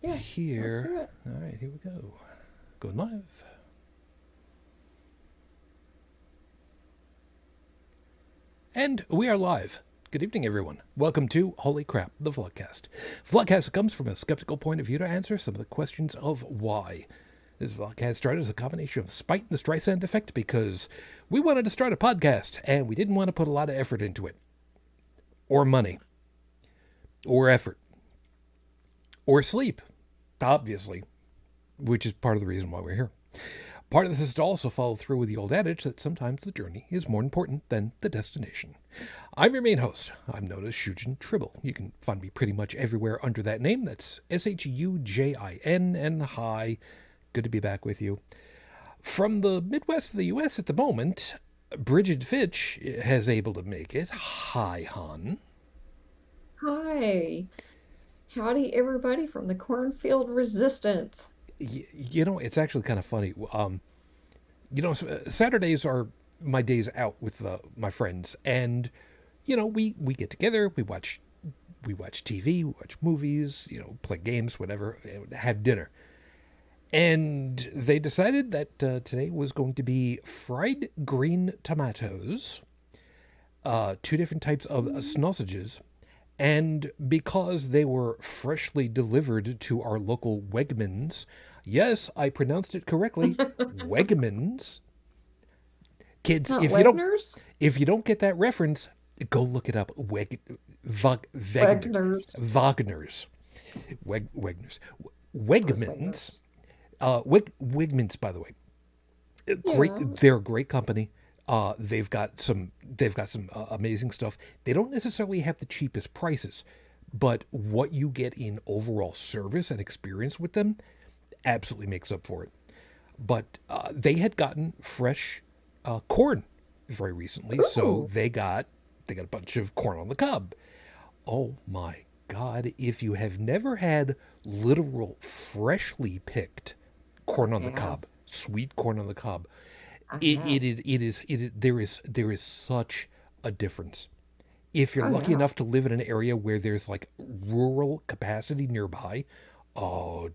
Yeah, here. let's do it. All right, here we go. Going live. And we are live. Good evening, everyone. Welcome to Holy Crap, the Vlogcast. Vlogcast comes from a skeptical point of view to answer some of the questions of why. This vlogcast started as a combination of spite and the Streisand effect because we wanted to start a podcast and we didn't want to put a lot of effort into it. Or money. Or effort. Or sleep, obviously, which is part of the reason why we're here. Part of this is to also follow through with the old adage that sometimes the journey is more important than the destination. I'm your main host. I'm known as Shujin Tribble. You can find me pretty much everywhere under that name. That's Shujin, and hi. Good to be back with you. From the Midwest of the U.S. at the moment, Brigid Fitch has able to make it. Hi, hon. Hi. Howdy, everybody from the Cornfield Resistance. You know, it's actually kind of funny. Saturdays are my days out with my friends, and we get together, we watch TV, we watch movies, play games, whatever, have dinner. And they decided that today was going to be fried green tomatoes, two different types of sausages, and because they were freshly delivered to our local Wegmans, yes, I pronounced it correctly, Wegmans. Kids, Not if you don't get that reference, go look it up. Wegner's. Wagner's. Wegmans. Wegmans, by the way. Great. Yeah. They're a great company. They've got some amazing stuff. They don't necessarily have the cheapest prices, but what you get in overall service and experience with them absolutely makes up for it. But they had gotten fresh corn very recently, Ooh. so they got a bunch of corn on the cob. Oh my God! If you have never had literal freshly picked corn on the cob, sweet corn on the cob, there is such a difference. If you're lucky enough to live in an area where there's like rural capacity nearby, When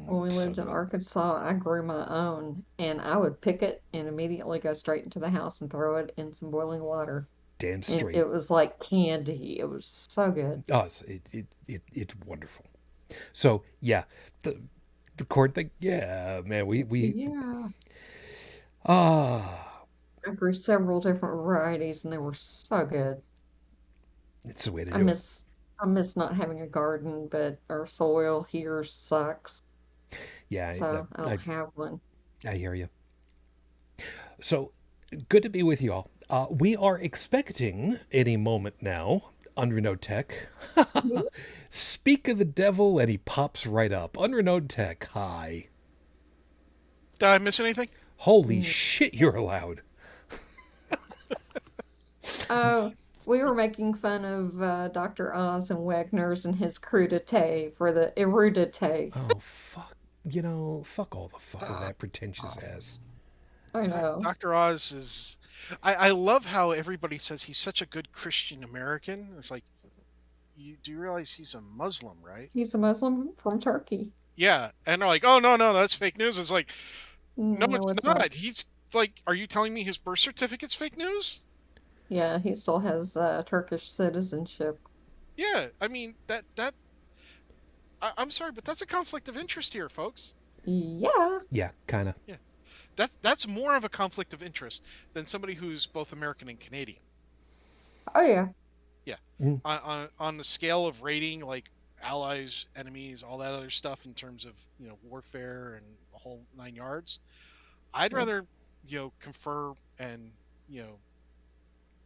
we lived in good. Arkansas, I grew my own, and I would pick it and immediately go straight into the house and throw it in some boiling water. Damn And straight. it was like candy. It was so good. Oh, it's wonderful. So yeah, the corn thing. Yeah, man, we Yeah. ah, I grew several different varieties, and they were so good. it's the way to I do it. miss I miss not having a garden, but our soil here sucks, Yeah, so I don't have one. I hear you. So good to be with you all. We are expecting any moment now. UnrenownedTech. Mhm. Speak of the devil, and he pops right up. UnrenownedTech. Hi. Did I miss anything? Holy shit, you're allowed. Oh, we were making fun of Dr. Oz and Wegner's and his crudité for the erudite. Oh, fuck. Fuck all the fuck of that pretentious ass. I know. Dr. Oz is. I love how everybody says he's such a good Christian American. It's like, do you realize he's a Muslim, right? He's a Muslim from Turkey. Yeah, and they're like, oh no, that's fake news. It's like, no, No, it's it's not. not. He's like, are you telling me his birth certificate's fake news? Yeah, he still has Turkish citizenship. Yeah, I mean I'm sorry, but that's a conflict of interest here, folks. Yeah. Yeah, kind of. Yeah, that's more of a conflict of interest than somebody who's both American and Canadian. Oh, yeah. Yeah, Mm. on the scale of rating, like allies, enemies, all that other stuff in terms of warfare and the whole 9 yards. I'd Yeah. rather confer and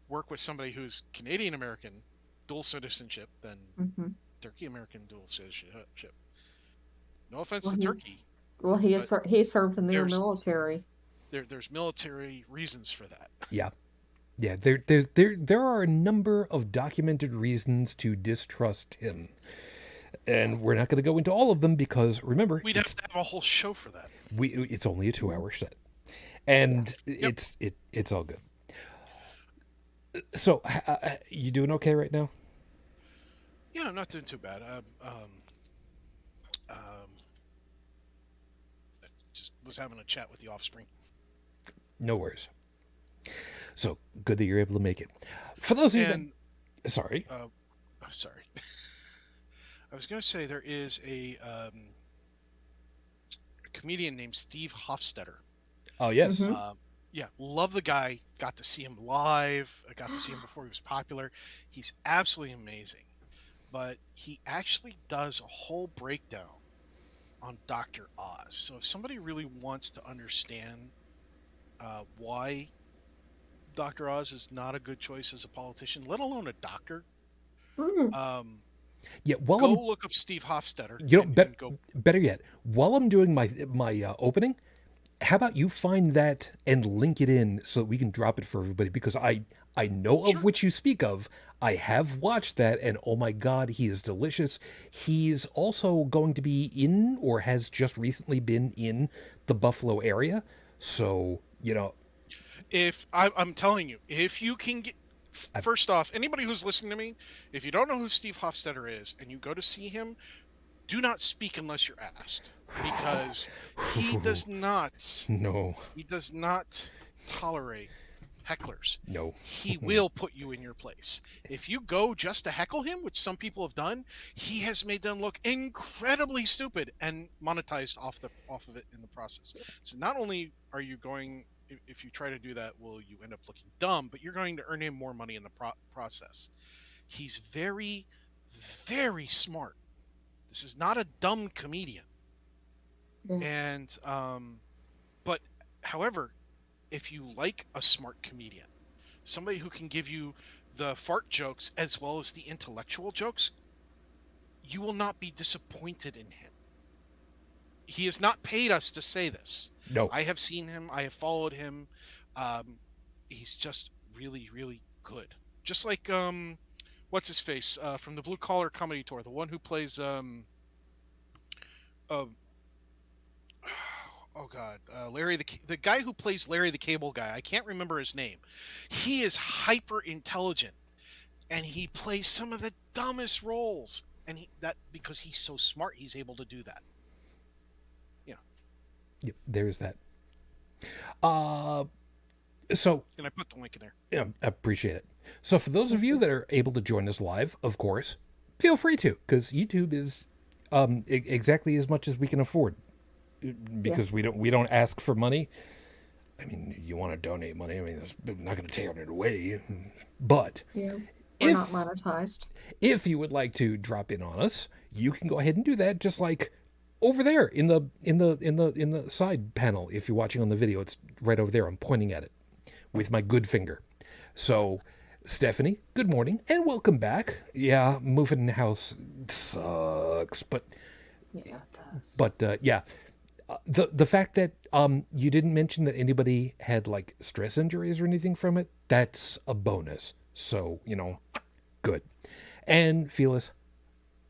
work with somebody who's Canadian American dual citizenship than hmm Turkey American dual citizenship. No offense Well, to Turkey, but he served in their there's military. there's military reasons for that. Yeah. Yeah, there are a number of documented reasons to distrust him. And we're not going to go into all of them because, remember, We'd have to have a whole show for that. it's only a 2-hour set. And it's all good. So, you doing okay right now? Yeah, I'm not doing too bad. Um, I just was having a chat with the offspring. No worries. So good that you're able to make it. For those of you And that, sorry. sorry, I was going to say there is a comedian named Steve Hofstetter. Oh yes. Mhm. Yeah, love the guy. Got to see him live. I got to see him before he was popular. He's absolutely amazing. But he actually does a whole breakdown on Dr. Oz. So if somebody really wants to understand why Dr. Oz is not a good choice as a politician, let alone a doctor, Mm. Yeah. While go I'm, look up Steve Hofstetter bet, and go. better yet, while I'm doing my opening, how about you find that and link it in so that we can drop it for everybody, because I know of Sure. which you speak of. I have watched that, and oh my god, he is delicious. He's also going to be in, or has just recently been in, the Buffalo area. So, If I'm telling you, if you can get. I, First off, anybody who's listening to me, if you don't know who Steve Hofstetter is and you go to see him, do not speak unless you're asked, because he does not no, he does not tolerate hecklers. no. He will put you in your place. If you go just to heckle him, which some people have done, he has made them look incredibly stupid and monetized off of it in the process. So not only are you going, if you try to do that, will you end up looking dumb, but you're going to earn him more money in the process. He's very, very smart. This is not a dumb comedian. Yeah. And but however, if you like a smart comedian, somebody who can give you the fart jokes as well as the intellectual jokes, you will not be disappointed in him. He has not paid us to say this. No. I have seen him. I have followed him. He's just really, really good. Just like what's his face from the Blue Collar Comedy Tour, the one who plays uh, oh god, Larry the guy who plays Larry the Cable Guy. I can't remember his name. He is hyper intelligent, and he plays some of the dumbest roles. And because he's so smart, he's able to do that. Yeah. Yep, there's that. So, And I put the link in there. yeah, I appreciate it. So for those of you that are able to join us live, of course, feel free to, because YouTube is exactly as much as we can afford, because we don't ask for money. I mean, you want to donate money, I mean, it's not going to tear it away. But Yeah. We're not monetized. if you would like to drop in on us, you can go ahead and do that, just like over there in the side panel. If you're watching on the video, it's right over there. I'm pointing at it with my good finger. So, Stephanie, good morning and welcome back. Yeah, moving house sucks, but Yeah, it does. but yeah, the fact that you didn't mention that anybody had like stress injuries or anything from it, that's a bonus. So, good. And Felis,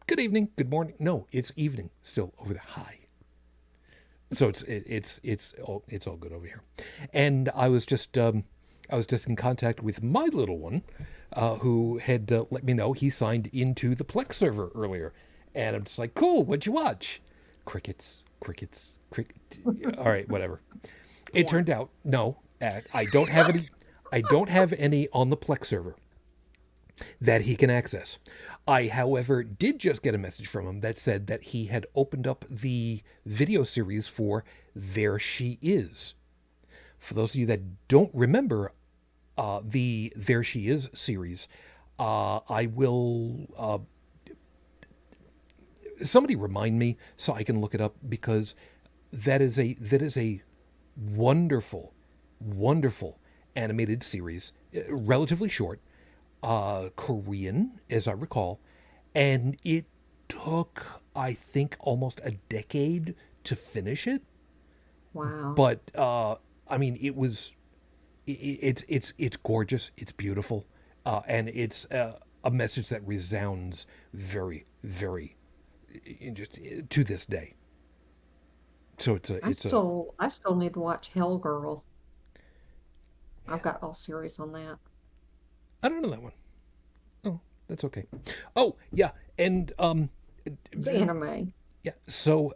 good evening, good morning. No, it's evening still over the high. So it's all good over here. And I was just in contact with my little one, who had let me know he signed into the Plex server earlier, and I'm just like, cool. What'd you watch? Crickets. All right, whatever. It turned out no, I don't have any. I don't have any on the Plex server that he can access. I, however, did just get a message from him that said that he had opened up the video series for There She Is. For those of you that don't remember the There She Is series, I will... somebody remind me so I can look it up, because that is a wonderful, wonderful animated series, relatively short, Korean, as I recall, and it took, I think, almost a decade to finish it. Wow. But I mean, it's gorgeous, it's beautiful, and it's a message that resounds very, very, just to this day. So I still need to watch Hell Girl. I've got all series on that. I don't know that one. Oh, that's okay. Oh, yeah, and It's anime. Yeah. So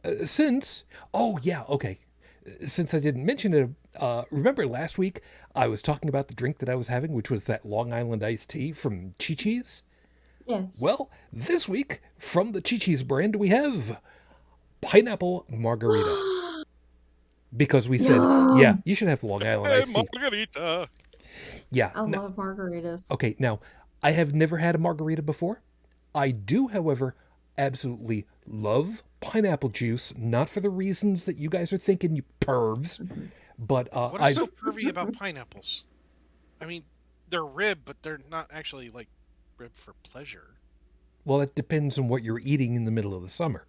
oh yeah, okay. Since I didn't mention it, remember last week I was talking about the drink that I was having, which was that Long Island iced tea from Chi-Chi's? Yes. Well, this week from the Chi-Chi's brand, we have pineapple margarita. Because we said, yeah, Yum. you should have Long Island Hey, iced tea. margarita. Yeah. I No, love margaritas. okay, now, I have never had a margarita before. I do, however, absolutely love pineapple juice, not for the reasons that you guys are thinking, you pervs, but What is so I've, pervy about pineapples? I mean, they're rib, but they're not actually like rib for pleasure. well, it depends on what you're eating in the middle of the summer.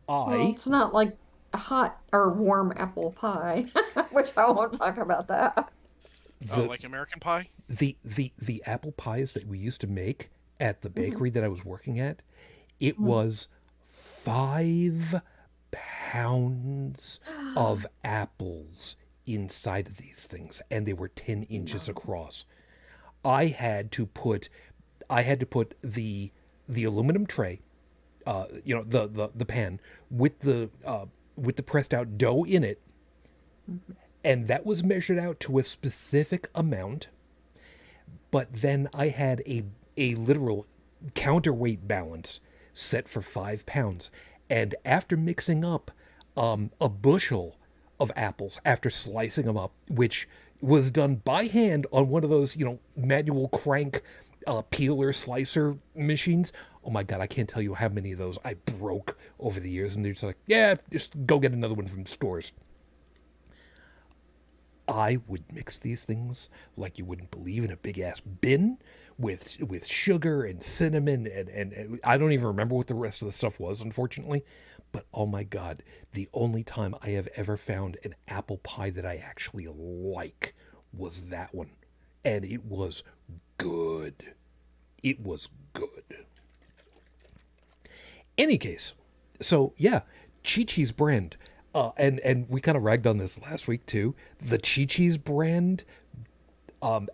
Well, I, it's not like a hot or warm apple pie, which I won't talk about that. Oh, the, like American Pie? the apple pies that we used to make at the Mhm. bakery that I was working at, it Mhm. was 5 pounds of apples inside of these things, and they were 10 inches No. across. I had to put I had to put the aluminum tray, the pan with the pressed out dough in it, Mhm. and that was measured out to a specific amount. But then I had a literal counterweight balance set for 5 pounds, and after mixing up a bushel of apples, after slicing them up, which was done by hand on one of those manual crank peeler slicer machines. Oh my god, I can't tell you how many of those I broke over the years, and they're just like, yeah, just go get another one from stores. I would mix these things like you wouldn't believe in a big ass bin with sugar and cinnamon and I don't even remember what the rest of the stuff was, unfortunately. But oh my god, the only time I have ever found an apple pie that I actually like was that one. And it was good. It was good. Any case, so yeah, Chi-Chi's brand. And we kind of ragged on this last week too. The Chi-Chi's brand,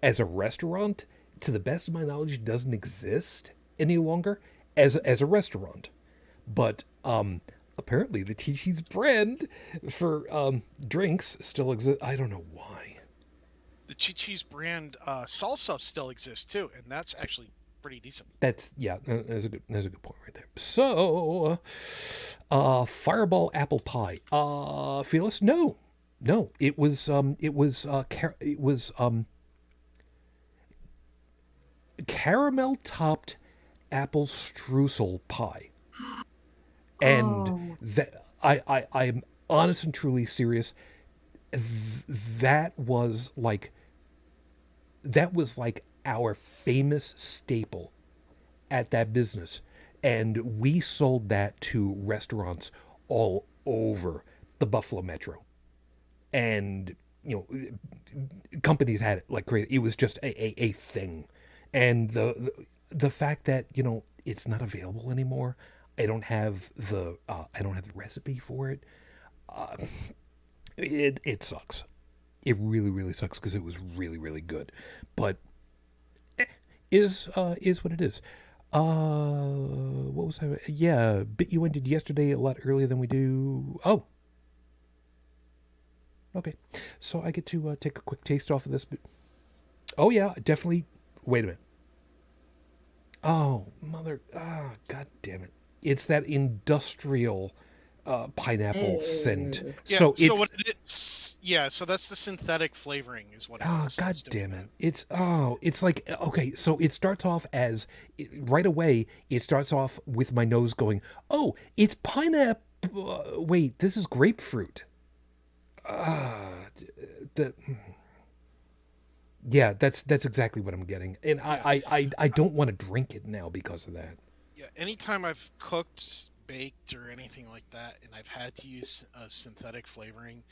as a restaurant, to the best of my knowledge, doesn't exist any longer as a restaurant. But apparently, the Chi-Chi's brand for drinks still exists. I don't know why. The Chi-Chi's brand salsa still exists too, and that's actually pretty decent. That's yeah. That's a good point right there. So, Fireball apple pie. Fearless? No, no. It was caramel topped apple streusel pie, and Oh, that I'm honest and truly serious. That was like our famous staple at that business, and we sold that to restaurants all over the Buffalo Metro, and companies had it like crazy. It was just a thing, and the fact that it's not available anymore. I don't have the recipe for it. It sucks. It really really sucks because it was really really good, but is what it is. What was I? Yeah, bit you ended yesterday a lot earlier than we do. Oh, okay. So I get to take a quick taste off of this. But oh yeah, definitely. Wait a minute. Oh mother. Ah, god damn it! It's that industrial pineapple scent. ew. Yeah. So So it's what it is? Yeah. So that's the synthetic flavoring, is what it ah, is. god That's doing damn it! that. It's like okay. So it starts off as right away. It starts off with my nose going, oh, it's pineapple. Wait, this is grapefruit. Ah, the yeah, that's exactly what I'm getting, and Yeah. I don't want to drink it now because of that. Yeah. Anytime I've cooked, baked, or anything like that, and I've had to use synthetic flavoring,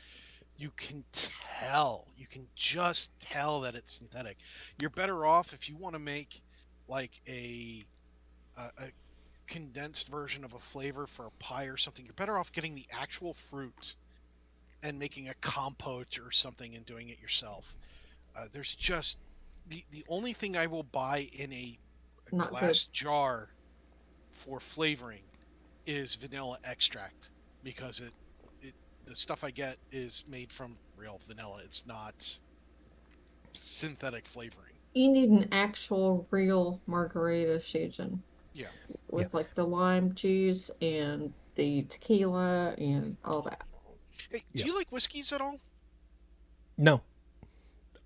you can tell. You can just tell that it's synthetic. You're better off if you want to make like a condensed version of a flavor for a pie or something. You're better off getting the actual fruit and making a compote or something and doing it yourself. There's just the only thing I will buy in a Not good. glass jar for flavoring is vanilla extract, because the stuff I get is made from real vanilla. It's not synthetic flavoring. You need an actual real margarita, Shujin, Yeah. Yeah. with like the lime juice and the tequila and all that. Hey, do Yeah. you like whiskeys at all? No.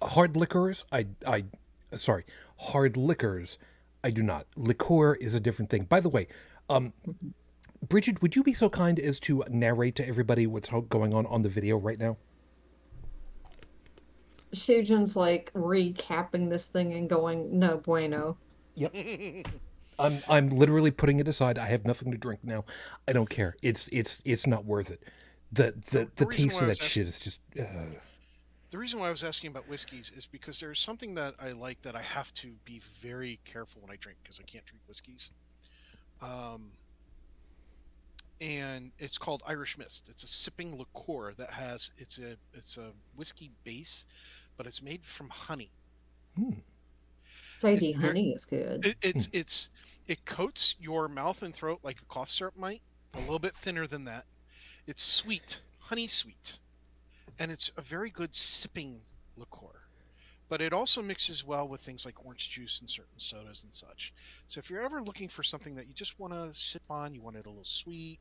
Hard liquors, sorry, hard liquors, I do not. Liqueur is a different thing. By the way, Brigid, would you be so kind as to narrate to everybody what's going on the video right now? Shujin's like recapping this thing and going, no bueno. Yep. I'm literally putting it aside. I have nothing to drink now. I don't care. It's not worth it. The taste of that shit is just. The reason why I was asking about whiskeys is because there's something that I like that I have to be very careful when I drink, because I can't drink whiskeys. And it's called Irish Mist. It's a sipping liqueur that has it's a whiskey base, but it's made from honey. JD honey is good. It coats your mouth and throat like a cough syrup might, a little bit thinner than that. It's sweet, honey sweet, and it's a very good sipping liqueur. But it also mixes well with things like orange juice and certain sodas and such. So if you're ever looking for something that you just want to sip on, you want it a little sweet,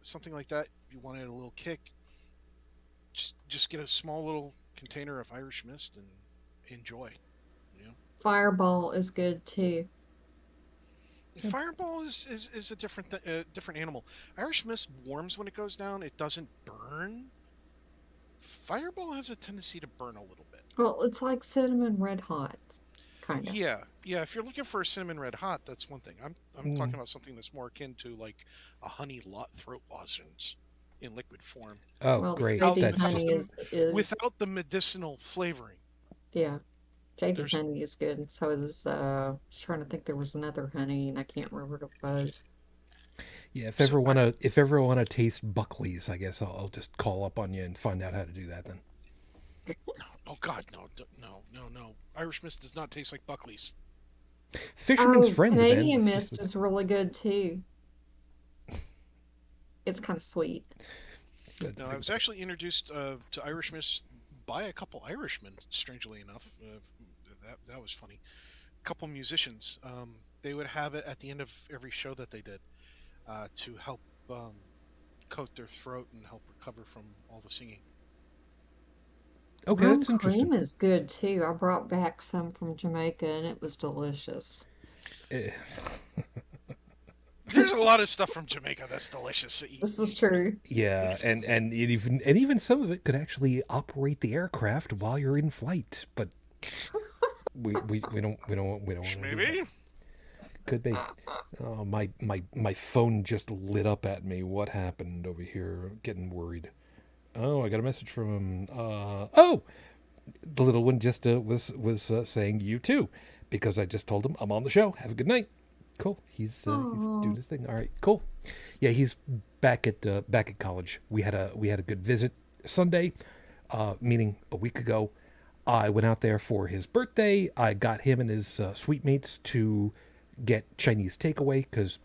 something like that, if you want it a little kick, just get a small little container of Irish Mist and enjoy. You know? Fireball is good too. Fireball is a different animal. Irish Mist warms when it goes down. It doesn't burn. Fireball has a tendency to burn a little bit. Well, it's like cinnamon red hot, kind of. Yeah. If you're looking for a cinnamon red hot, that's one thing. I'm talking about something that's more akin to like a honey throat lozenge in liquid form. Oh, well, great! JD honey is without the medicinal flavoring. Yeah, JD honey is good. And so is I was trying to think there was another honey and I can't remember what it was. Yeah, if ever wanna taste Buckley's, I guess I'll just call up on you and find out how to do that then. Oh God, no! Irish Mist does not taste like Buckley's. Fisherman's Friend, Canadian Mist is really good too. It's kind of sweet. No, I was actually introduced to Irish Mist by a couple Irishmen, strangely enough. That was funny. A couple musicians. They would have it at the end of every show that they did to help coat their throat and help recover from all the singing. Okay, that's interesting. Cream is good too. I brought back some from Jamaica and it was delicious. There's a lot of stuff from Jamaica that's delicious to eat. This is true. Yeah, and even some of it could actually operate the aircraft while you're in flight, but we don't want to. Maybe. Could be. Oh, my phone just lit up at me. What happened over here? Getting worried. Oh, I got a message from him. Oh, the little one just was saying you too, because I just told him I'm on the show. Have a good night. Cool. He's doing his thing. All right. Cool. Yeah, he's back at college. We had a good visit Sunday, meaning a week ago. I went out there for his birthday. I got him and his suite mates to get Chinese takeaway because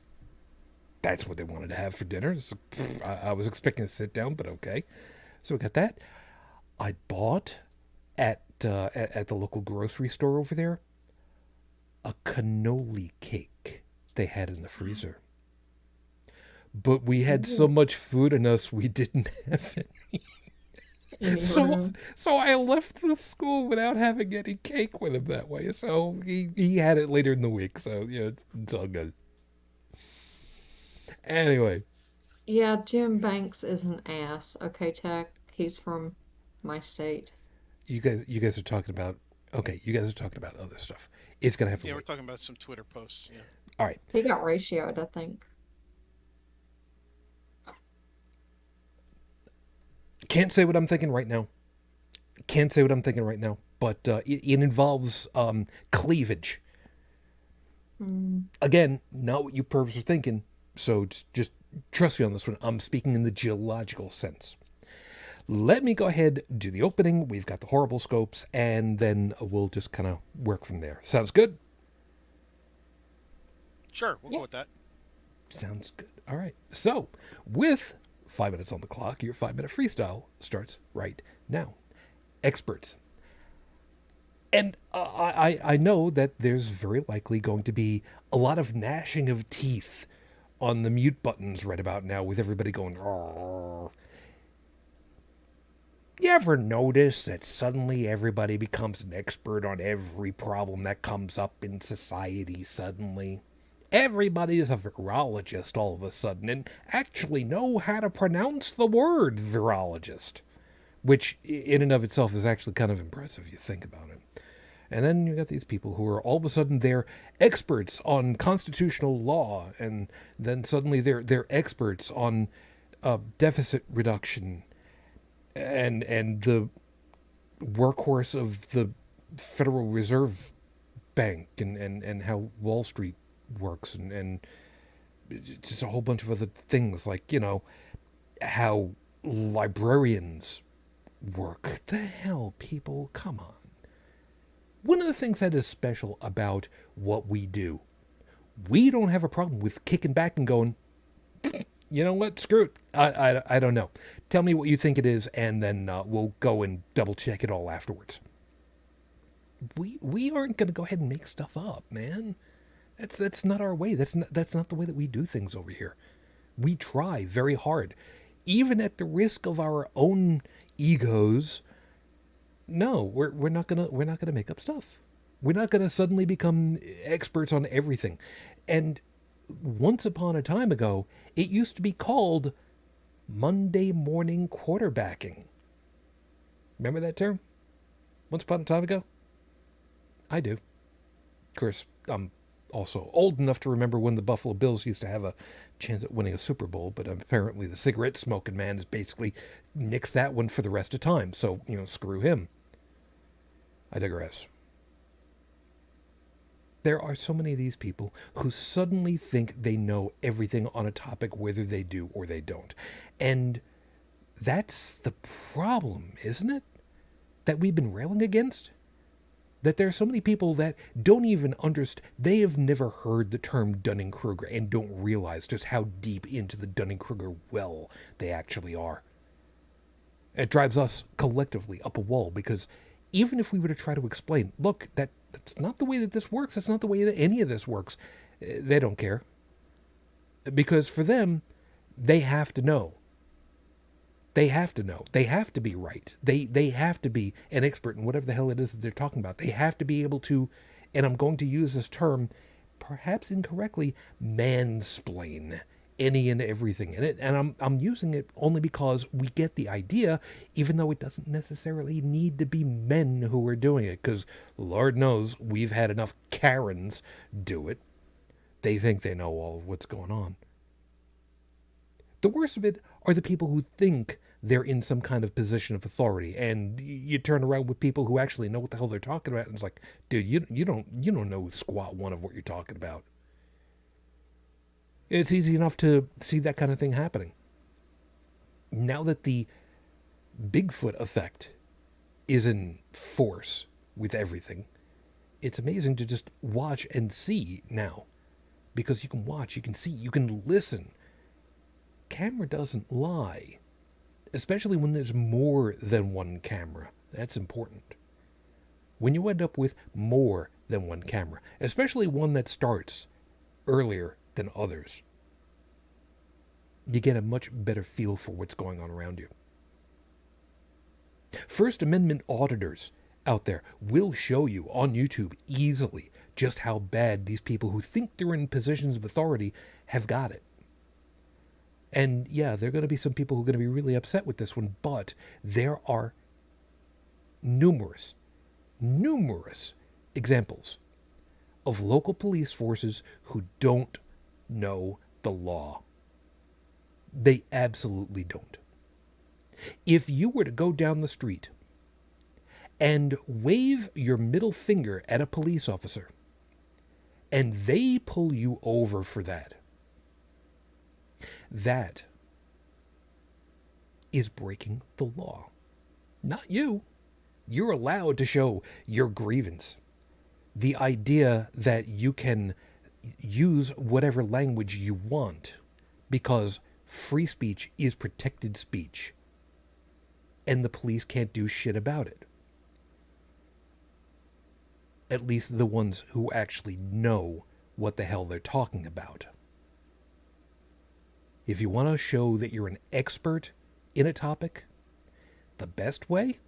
that's what they wanted to have for dinner. So, I was expecting to sit down, but okay. So we got that. I bought at the local grocery store over there a cannoli cake they had in the freezer. But we had so much food in us, we didn't have any. So I left the school without having any cake with him that way. So he had it later in the week. So yeah, it's all good. Anyway. Yeah, Jim Banks is an ass. Okay, Tech. He's from my state. You guys are talking about other stuff. It's gonna have to. Yeah, wait. We're talking about some Twitter posts. Yeah. All right. He got ratioed, I think. Can't say what I'm thinking right now. But it involves cleavage. Again, not what you pervs are thinking. So just trust me on this one. I'm speaking in the geological sense. Let me go ahead, do the opening. We've got the horrible scopes, and then we'll just kind of work from there. Sounds good? Sure, we'll go with that. Sounds good. All right. So, with 5 minutes on the clock, your 5-minute freestyle starts right now. Experts. And I know that there's very likely going to be a lot of gnashing of teeth on the mute buttons right about now with everybody going, "Arr." You ever notice that suddenly everybody becomes an expert on every problem that comes up in society suddenly? Everybody is a virologist all of a sudden and actually know how to pronounce the word virologist, which in and of itself is actually kind of impressive if you think about it. And then you got these people who are all of a sudden they're experts on constitutional law, and then suddenly they're experts on deficit reduction and the workhorse of the Federal Reserve Bank and how Wall Street works and just a whole bunch of other things like, how librarians work. The hell, people, come on. One of the things that is special about what we do, we don't have a problem with kicking back and going, you know what, screw it. I don't know. Tell me what you think it is, and then we'll go and double check it all afterwards. We aren't going to go ahead and make stuff up, man. That's not our way. That's not the way that we do things over here. We try very hard, even at the risk of our own egos. No, we're not gonna make up stuff. We're not gonna suddenly become experts on everything. And once upon a time ago, it used to be called Monday morning quarterbacking. Remember that term? Once upon a time ago? I do. Of course, I'm also old enough to remember when the Buffalo Bills used to have a chance at winning a Super Bowl, but apparently the cigarette smoking man has basically nixed that one for the rest of time. So, screw him. I digress. There are so many of these people who suddenly think they know everything on a topic, whether they do or they don't. And that's the problem, isn't it? That we've been railing against? That there are so many people that don't even understand. They have never heard the term Dunning-Kruger and don't realize just how deep into the Dunning-Kruger well they actually are. It drives us collectively up a wall because even if we were to try to explain, look, that's not the way that this works. That's not the way that any of this works. They don't care. Because for them, they have to know. They have to know. They have to be right. They have to be an expert in whatever the hell it is that they're talking about. They have to be able to, and I'm going to use this term, perhaps incorrectly, mansplain any and everything in it. And I'm using it only because we get the idea, even though it doesn't necessarily need to be men who are doing it, because Lord knows we've had enough Karens do it. They think they know all of what's going on. The worst of it are the people who think they're in some kind of position of authority, and you turn around with people who actually know what the hell they're talking about, and it's like, dude, you don't know squat one of what you're talking about. It's easy enough to see that kind of thing happening. Now that the Bigfoot effect is in force with everything, it's amazing to just watch and see now. Because you can watch, you can see, you can listen. Camera doesn't lie. Especially when there's more than one camera. That's important. When you end up with more than one camera, especially one that starts earlier than others, you get a much better feel for what's going on around you. First Amendment auditors out there will show you on YouTube easily just how bad these people who think they're in positions of authority have got it. And yeah, there are going to be some people who are going to be really upset with this one, but there are numerous examples of local police forces who don't know the law. They absolutely don't. If you were to go down the street and wave your middle finger at a police officer and they pull you over for that, that is breaking the law. Not you. You're allowed to show your grievance. The idea that you can use whatever language you want, because free speech is protected speech, and the police can't do shit about it. At least the ones who actually know what the hell they're talking about. If you want to show that you're an expert in a topic, the best way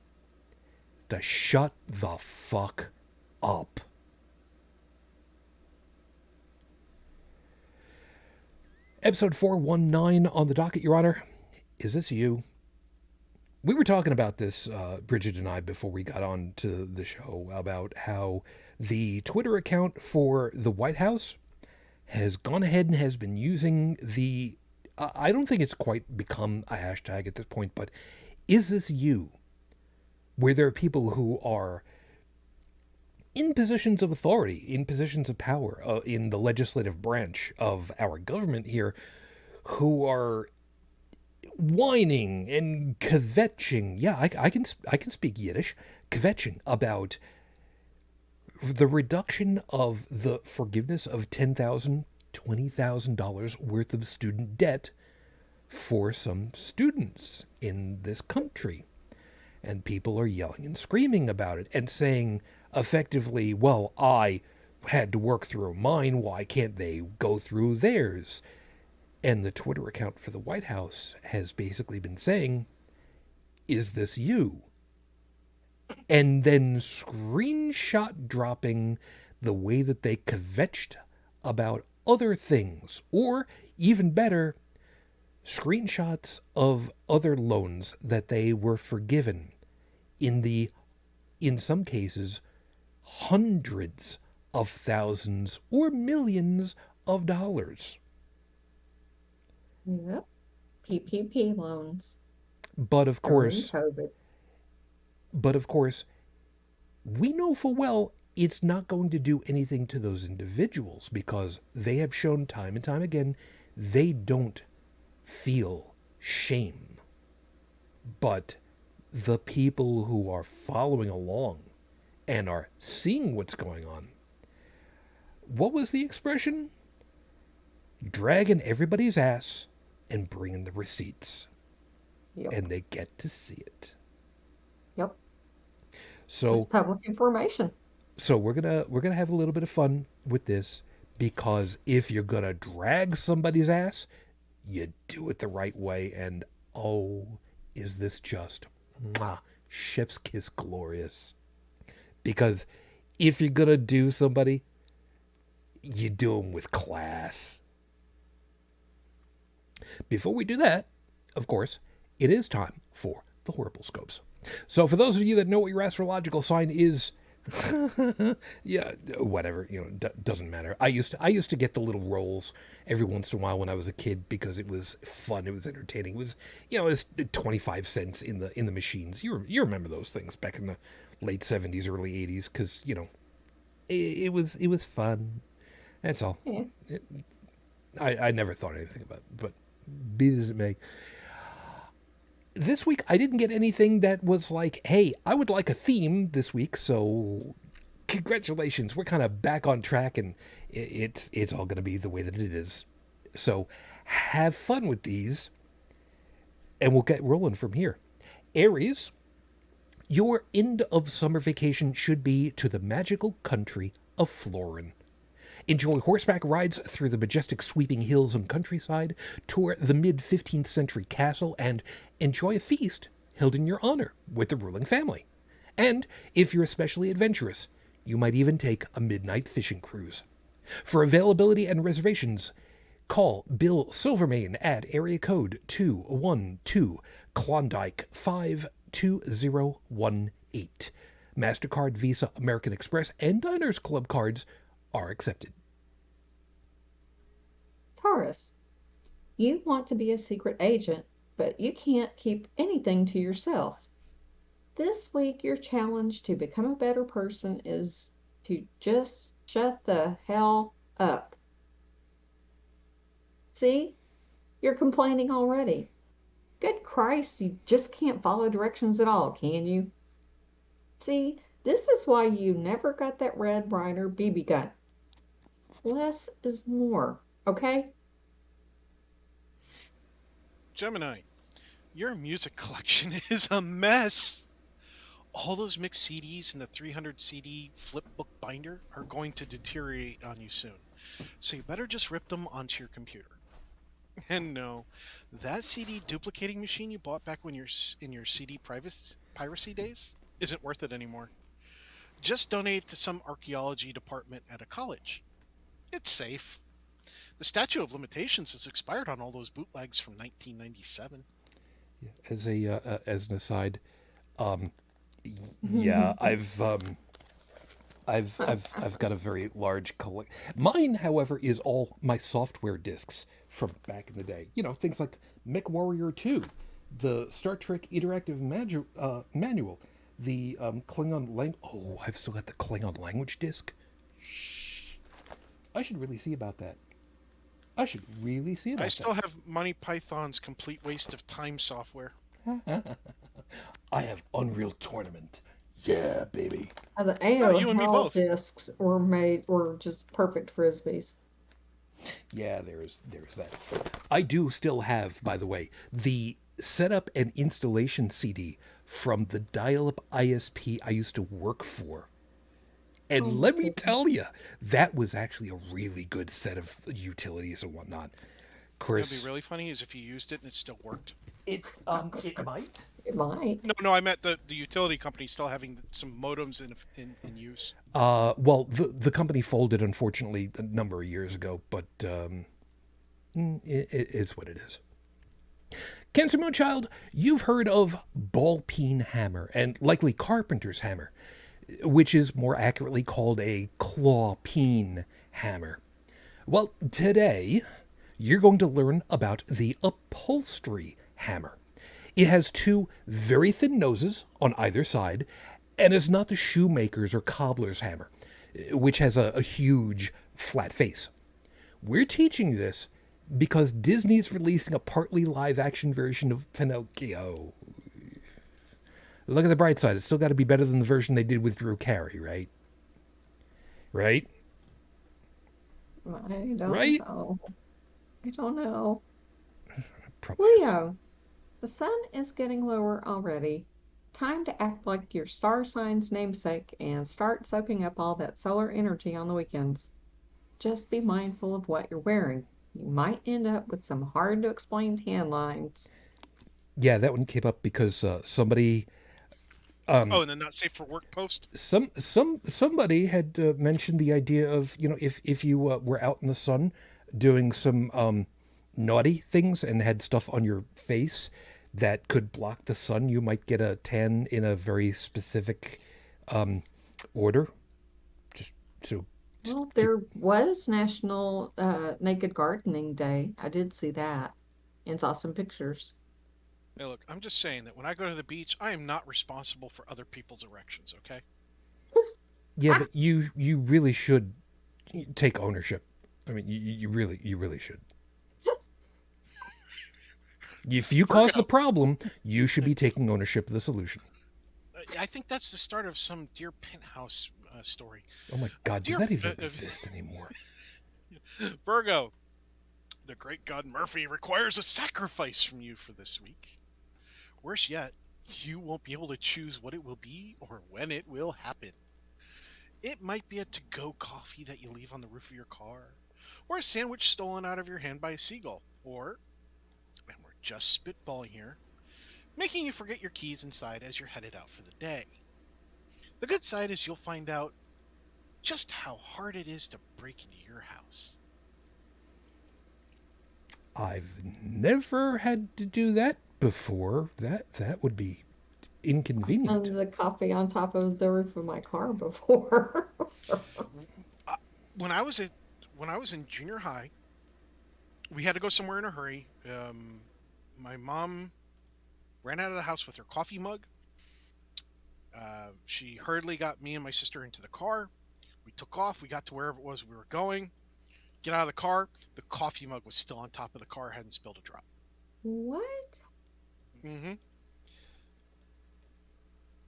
is to shut the fuck up. Episode 419 on the docket, Your Honor. Is this you? We were talking about this, Brigid and I, before we got on to the show, about how the Twitter account for the White House has gone ahead and has been using the... I don't think it's quite become a hashtag at this point, but is this you? Where there are people who are in positions of authority, in positions of power, in the legislative branch of our government here, who are whining and kvetching. Yeah, I can speak Yiddish. Kvetching about the reduction of the forgiveness of $10,000, $20,000 worth of student debt for some students in this country. And people are yelling and screaming about it and saying effectively, well, I had to work through mine, why can't they go through theirs? And the Twitter account for the White House has basically been saying, is this you? And then screenshot dropping the way that they kvetched about other things, or even better, screenshots of other loans that they were forgiven in some cases, hundreds of thousands or millions of dollars. Yep. PPP loans. But of course, COVID. We know full well it's not going to do anything to those individuals, because they have shown time and time again they don't feel shame. But the people who are following along and are seeing what's going on, what was the expression? Dragging everybody's ass and bringing the receipts. Yep. And they get to see it. Yep. So it's public information. So we're gonna have a little bit of fun with this, because if you're gonna drag somebody's ass, you do it the right way. And oh, is this just chef's kiss glorious? Because if you're gonna do somebody, you do them with class. Before we do that, of course, it is time for the horrible scopes. So for those of you that know what your astrological sign is, yeah, whatever, doesn't matter. I used to get the little rolls every once in a while when I was a kid, because it was fun, it was entertaining. It was, it was 25 cents in the machines. You remember those things back in the late 70s, early 80s, because it was fun. That's all. Yeah. I never thought anything about it, but be as it may. This week, I didn't get anything that was like, hey, I would like a theme this week, so congratulations. We're kind of back on track, and it's all going to be the way that it is. So have fun with these, and we'll get rolling from here. Aries, your end of summer vacation should be to the magical country of Florin. Enjoy horseback rides through the majestic sweeping hills and countryside, tour the mid-15th century castle, and enjoy a feast held in your honor with the ruling family. And if you're especially adventurous, you might even take a midnight fishing cruise. For availability and reservations, call Bill Silvermane at area code 212 Klondike 52018. MasterCard, Visa, American Express, and Diners Club cards are accepted. Taurus, you want to be a secret agent, but you can't keep anything to yourself. This week, your challenge to become a better person is to just shut the hell up. See? You're complaining already. Good Christ, you just can't follow directions at all, can you? See, this is why you never got that Red Ryder BB gun. Less is more, okay? Gemini, your music collection is a mess. All those mixed CDs in the 300 CD flip book binder are going to deteriorate on you soon. So you better just rip them onto your computer. And no, that CD duplicating machine you bought back when you're in your CD piracy days isn't worth it anymore. Just donate it to some archaeology department at a college. It's safe. The statute of limitations has expired on all those bootlegs from 1997. As an aside, um, yeah, I've got a very large collect. Mine, however, is all my software discs from back in the day. You know, things like MechWarrior 2, the Star Trek Interactive Manual, the Klingon language. Oh, I've still got the Klingon language disc. I should really see about that. I should really see about I that. still have Monty Python's Complete Waste of Time software. I have Unreal Tournament. Yeah, baby. The Oh, you and me AOL both. discs were just perfect frisbees. Yeah, there's that. I do still have, by the way, the setup and installation CD from the dial-up ISP I used to work for. And Oh, let me okay. tell you, that was actually a really good set of utilities and whatnot. Of It'd be course, really funny is if you used it and it still worked. it might. It might. No, I meant the utility company still having some modems in use. Well, the company folded, unfortunately, a number of years ago, but it is what it is. Cancer Moon Child, you've heard of ball peen hammer and likely carpenter's hammer, which is more accurately called a claw peen hammer. Well, today you're going to learn about the upholstery hammer. It has two very thin noses on either side and is not the shoemaker's or cobbler's hammer, which has a huge flat face. We're teaching this because Disney's releasing a partly live action version of Pinocchio. Look at the bright side. It's still got to be better than the version they did with Drew Carey, right? Right? I don't Right? know. I don't know. Probably is. Leo, the sun is getting lower already. Time to act like your star sign's namesake and start soaking up all that solar energy on the weekends. Just be mindful of what you're wearing. You might end up with some hard to explain tan lines. Yeah, that one came up because somebody Oh, and then not safe for work post. somebody had mentioned the idea of, you know, if you were out in the sun doing some naughty things and had stuff on your face that could block the sun, you might get a tan in a very specific order. Just so Well, keep. there was National Naked Gardening Day. I did see that and saw some pictures. Hey, look, I'm just saying that when I go to the beach, I am not responsible for other people's erections. Okay. Yeah, but you really should take ownership. I mean, you really should. If you cause the Virgo. problem, you should be taking ownership of the solution. I think that's the start of some Dear Penthouse story. Oh my God, does Dear that even exist anymore? Virgo, the great god Murphy requires a sacrifice from you for this week. Worse yet, you won't be able to choose what it will be or when it will happen. It might be a to-go coffee that you leave on the roof of your car, or a sandwich stolen out of your hand by a seagull, or, and we're just spitballing here, making you forget your keys inside as you're headed out for the day. The good side is you'll find out just how hard it is to break into your house. I've never had to do that before. That would be inconvenient. And the coffee on top of the roof of my car before. Uh, when I was at when I was in junior high, we had to go somewhere in a hurry. My mom ran out of the house with her coffee mug. She hurriedly got me and my sister into the car. We took off. We got to wherever it was we were going. Get out of the car. The coffee mug was still on top of the car. Hadn't spilled a drop. What? Mm-hmm.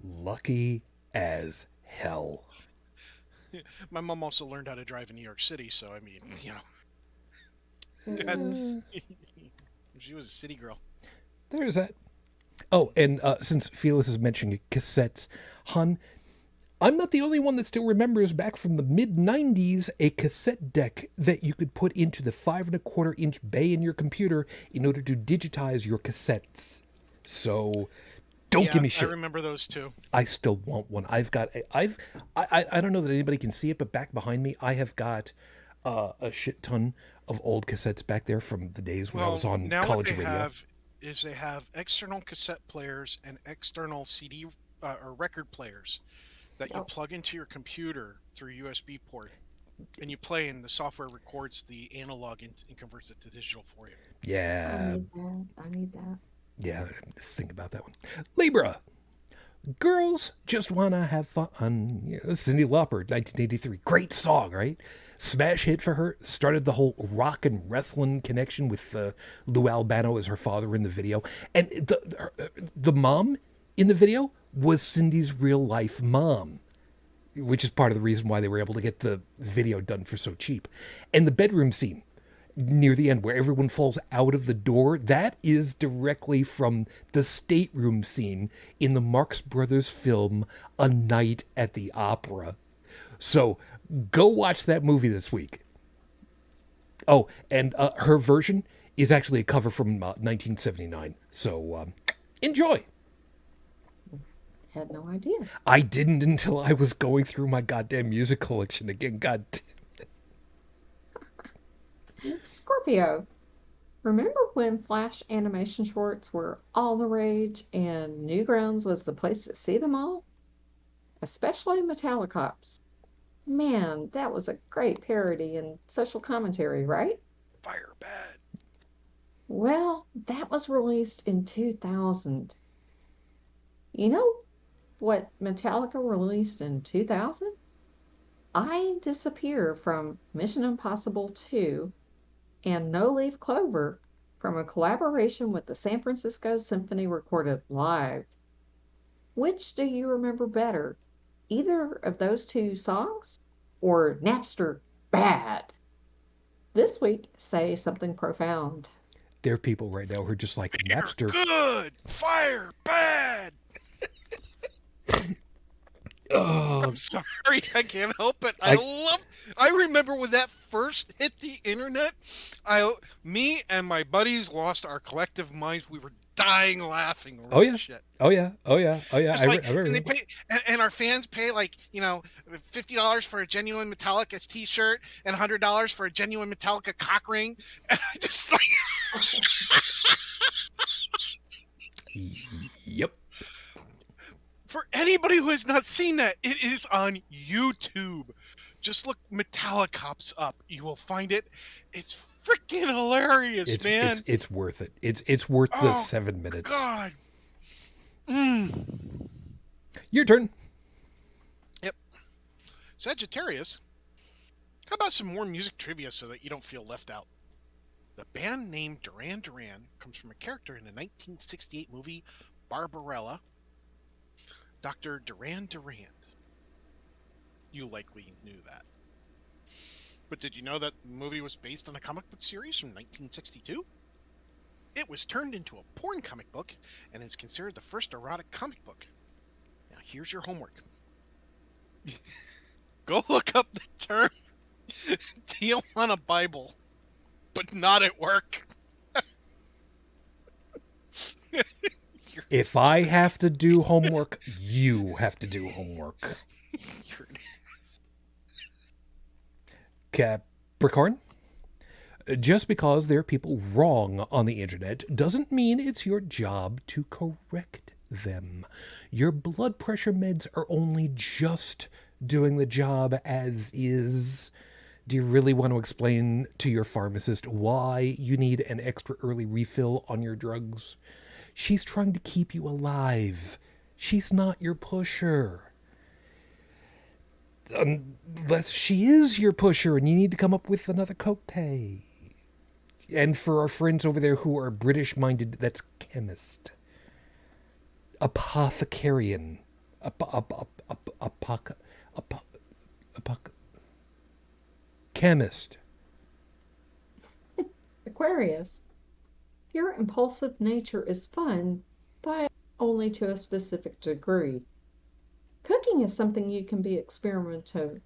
Lucky as hell. My mom also learned how to drive in New York City, so I mean, she was a city girl. There's that. Oh, and since Felix is mentioning cassettes, hon, I'm not the only one that still remembers back from the mid-90s a cassette deck that you could put into the 5.25-inch bay in your computer in order to digitize your cassettes. So don't give me shit. I remember those too. I still want one. I don't know that anybody can see it, but back behind me, I have got a shit ton of old cassettes back there from the days when I was on college radio. Now what they have external cassette players and external CD or record players that you plug into your computer through USB port, and you play, and the software records the analog and converts it to digital for you. Yeah. I need that. Yeah, think about that one. Libra. Girls just wanna have fun. Yeah, Cyndi Lauper, 1983. Great song, right? Smash hit for her. Started the whole rock and wrestling connection with Lou Albano as her father in the video. And the mom in the video was Cindy's real life mom, which is part of the reason why they were able to get the video done for so cheap. And the bedroom scene near the end where everyone falls out of the door, that is directly from the stateroom scene in the Marx Brothers film A Night at the Opera. So go watch that movie this week. Oh, and her version is actually a cover from 1979. So enjoy. Had no idea. I didn't until I was going through my goddamn music collection again. God damn it. Scorpio. Remember when Flash animation shorts were all the rage and Newgrounds was the place to see them all? Especially Metallicops. Man, that was a great parody and social commentary, right? Fire bad. Well, that was released in 2000. You know what Metallica released in 2000? I Disappear from Mission Impossible 2 and No Leaf Clover from a collaboration with the San Francisco Symphony recorded live. Which do you remember better? Either of those two songs or Napster bad? This week, say something profound. There are people right now who are just like, Napster. Good! Fire bad! I'm sorry, I can't help it. I remember when that first hit the internet. Me and my buddies lost our collective minds. We were dying laughing over that shit. Oh yeah. I remember. And they pay, and our fans pay like $50 for a genuine Metallica T-shirt and $100 for a genuine Metallica cock ring. And I just like. Yep. For anybody who has not seen that, it is on YouTube. Just look Metallicops up. You will find it. It's freaking hilarious, man. It's worth it. It's worth the 7 minutes. God. Your turn. Yep. Sagittarius. How about some more music trivia so that you don't feel left out? The band name Duran Duran comes from a character in the 1968 movie Barbarella, Dr. Duran Durand. You likely knew that. But did you know that the movie was based on a comic book series from 1962? It was turned into a porn comic book and is considered the first erotic comic book. Now here's your homework. Go look up the term Tijuana Bible, but not at work. If I have to do homework, you have to do homework. Capricorn. Just because there are people wrong on the internet doesn't mean it's your job to correct them. Your blood pressure meds are only just doing the job as is. Do you really want to explain to your pharmacist why you need an extra early refill on your drugs? She's trying to keep you alive. She's not your pusher. Unless she is your pusher and you need to come up with another copay. And for our friends over there who are British-minded, that's chemist. Apothecarian. Chemist. Aquarius. Your impulsive nature is fun, but only to a specific degree. Cooking is something you can be experimentative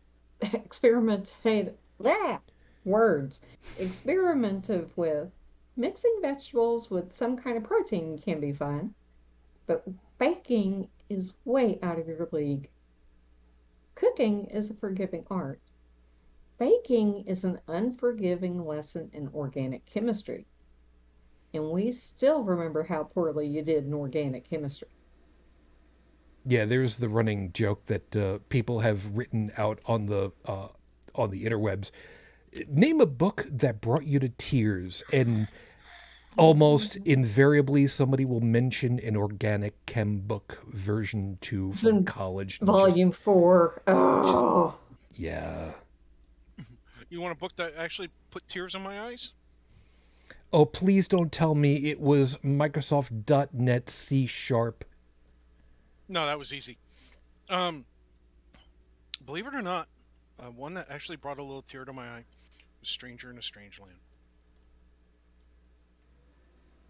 with. Mixing vegetables with some kind of protein can be fun, but baking is way out of your league. Cooking is a forgiving art. Baking is an unforgiving lesson in organic chemistry. And we still remember how poorly you did in organic chemistry. Yeah, there's the running joke that people have written out on the interwebs. Name a book that brought you to tears, and almost invariably somebody will mention an organic chem book version 2 from college. Volume 4. Oh. Yeah. You want a book that actually put tears in my eyes? Oh, please don't tell me it was Microsoft.NET C#. No, that was easy. Believe it or not, one that actually brought a little tear to my eye was Stranger in a Strange Land.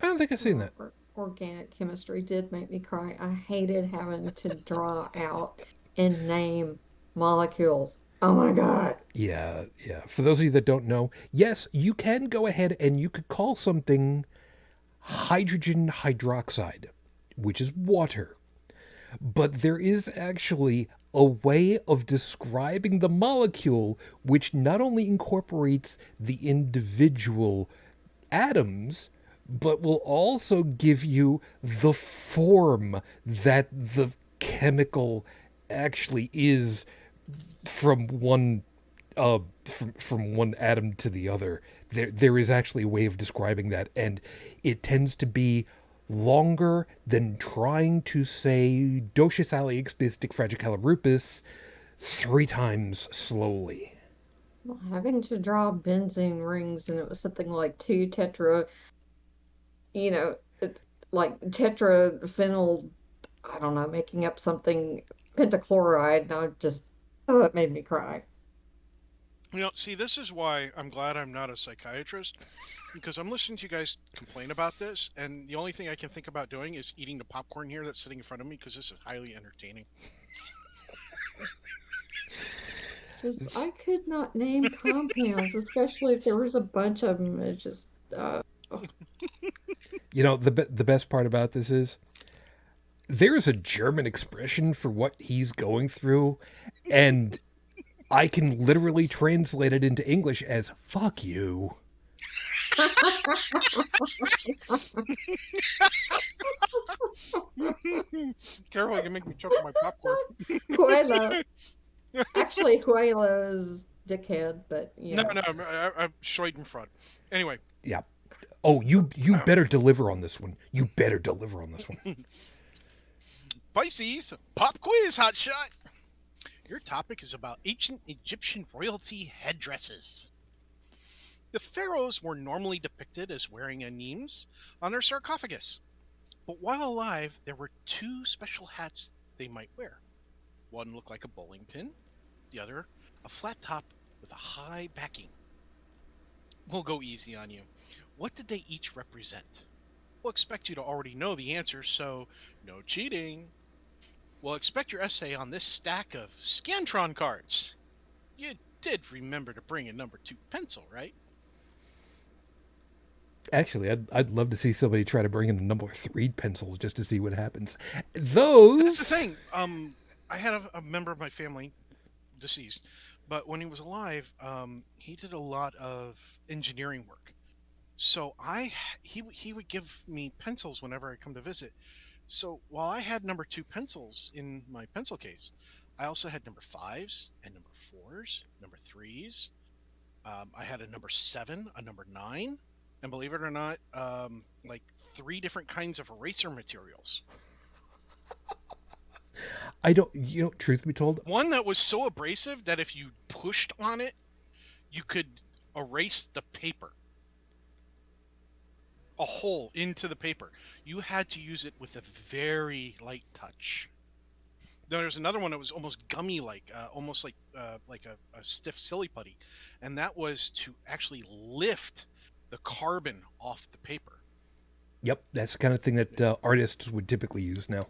I don't think I've seen that. Organic chemistry did make me cry. I hated having to draw out and name molecules. Oh my God. Yeah. For those of you that don't know, yes, you can go ahead and you could call something hydrogen hydroxide, which is water. But there is actually a way of describing the molecule which not only incorporates the individual atoms, but will also give you the form that the chemical actually is from one from one atom to the other. There is actually a way of describing that, and it tends to be longer than trying to say Doshus aliexpistic fragicalorupus 3 times slowly. Well, having to draw benzene rings, and it was something like 2 tetra, like tetraphenyl, I don't know, making up something, pentachloride, and it made me cry. See, this is why I'm glad I'm not a psychiatrist, because I'm listening to you guys complain about this, and the only thing I can think about doing is eating the popcorn here that's sitting in front of me, because this is highly entertaining. I could not name compounds, especially if there was a bunch of them. It just, the best part about this is there is a German expression for what he's going through, and I can literally translate it into English as "fuck you." Careful, you make me choke on my popcorn. Huela. Actually, Huela is dickhead, but yeah. No, I'm Schadenfreude. Anyway. Yeah. Oh, you better deliver on this one. You better deliver on this one. Pisces, pop quiz, hotshot. Your topic is about ancient Egyptian royalty headdresses. The pharaohs were normally depicted as wearing anemes on their sarcophagus. But while alive, there were 2 special hats they might wear. One looked like a bowling pin, the other a flat top with a high backing. We'll go easy on you. What did they each represent? We'll expect you to already know the answer, so no cheating. We'll expect your essay on this stack of Scantron cards. You did remember to bring a number 2 pencil, right? Actually, I'd love to see somebody try to bring in a number 3 pencils just to see what happens. That's the thing. I had a member of my family, deceased, but when he was alive, he did a lot of engineering work. So he would give me pencils whenever I come to visit. So while I had number 2 pencils in my pencil case, I also had number 5s and number 4s, number 3s. I had a number 7, a number 9, and believe it or not, like 3 different kinds of eraser materials. Truth be told, one that was so abrasive that if you pushed on it, you could erase the paper. A hole into the paper. You had to use it with a very light touch. There's another one that was almost gummy like, almost like a stiff silly putty, and that was to actually lift the carbon off the paper. Yep, that's the kind of thing that artists would typically use now.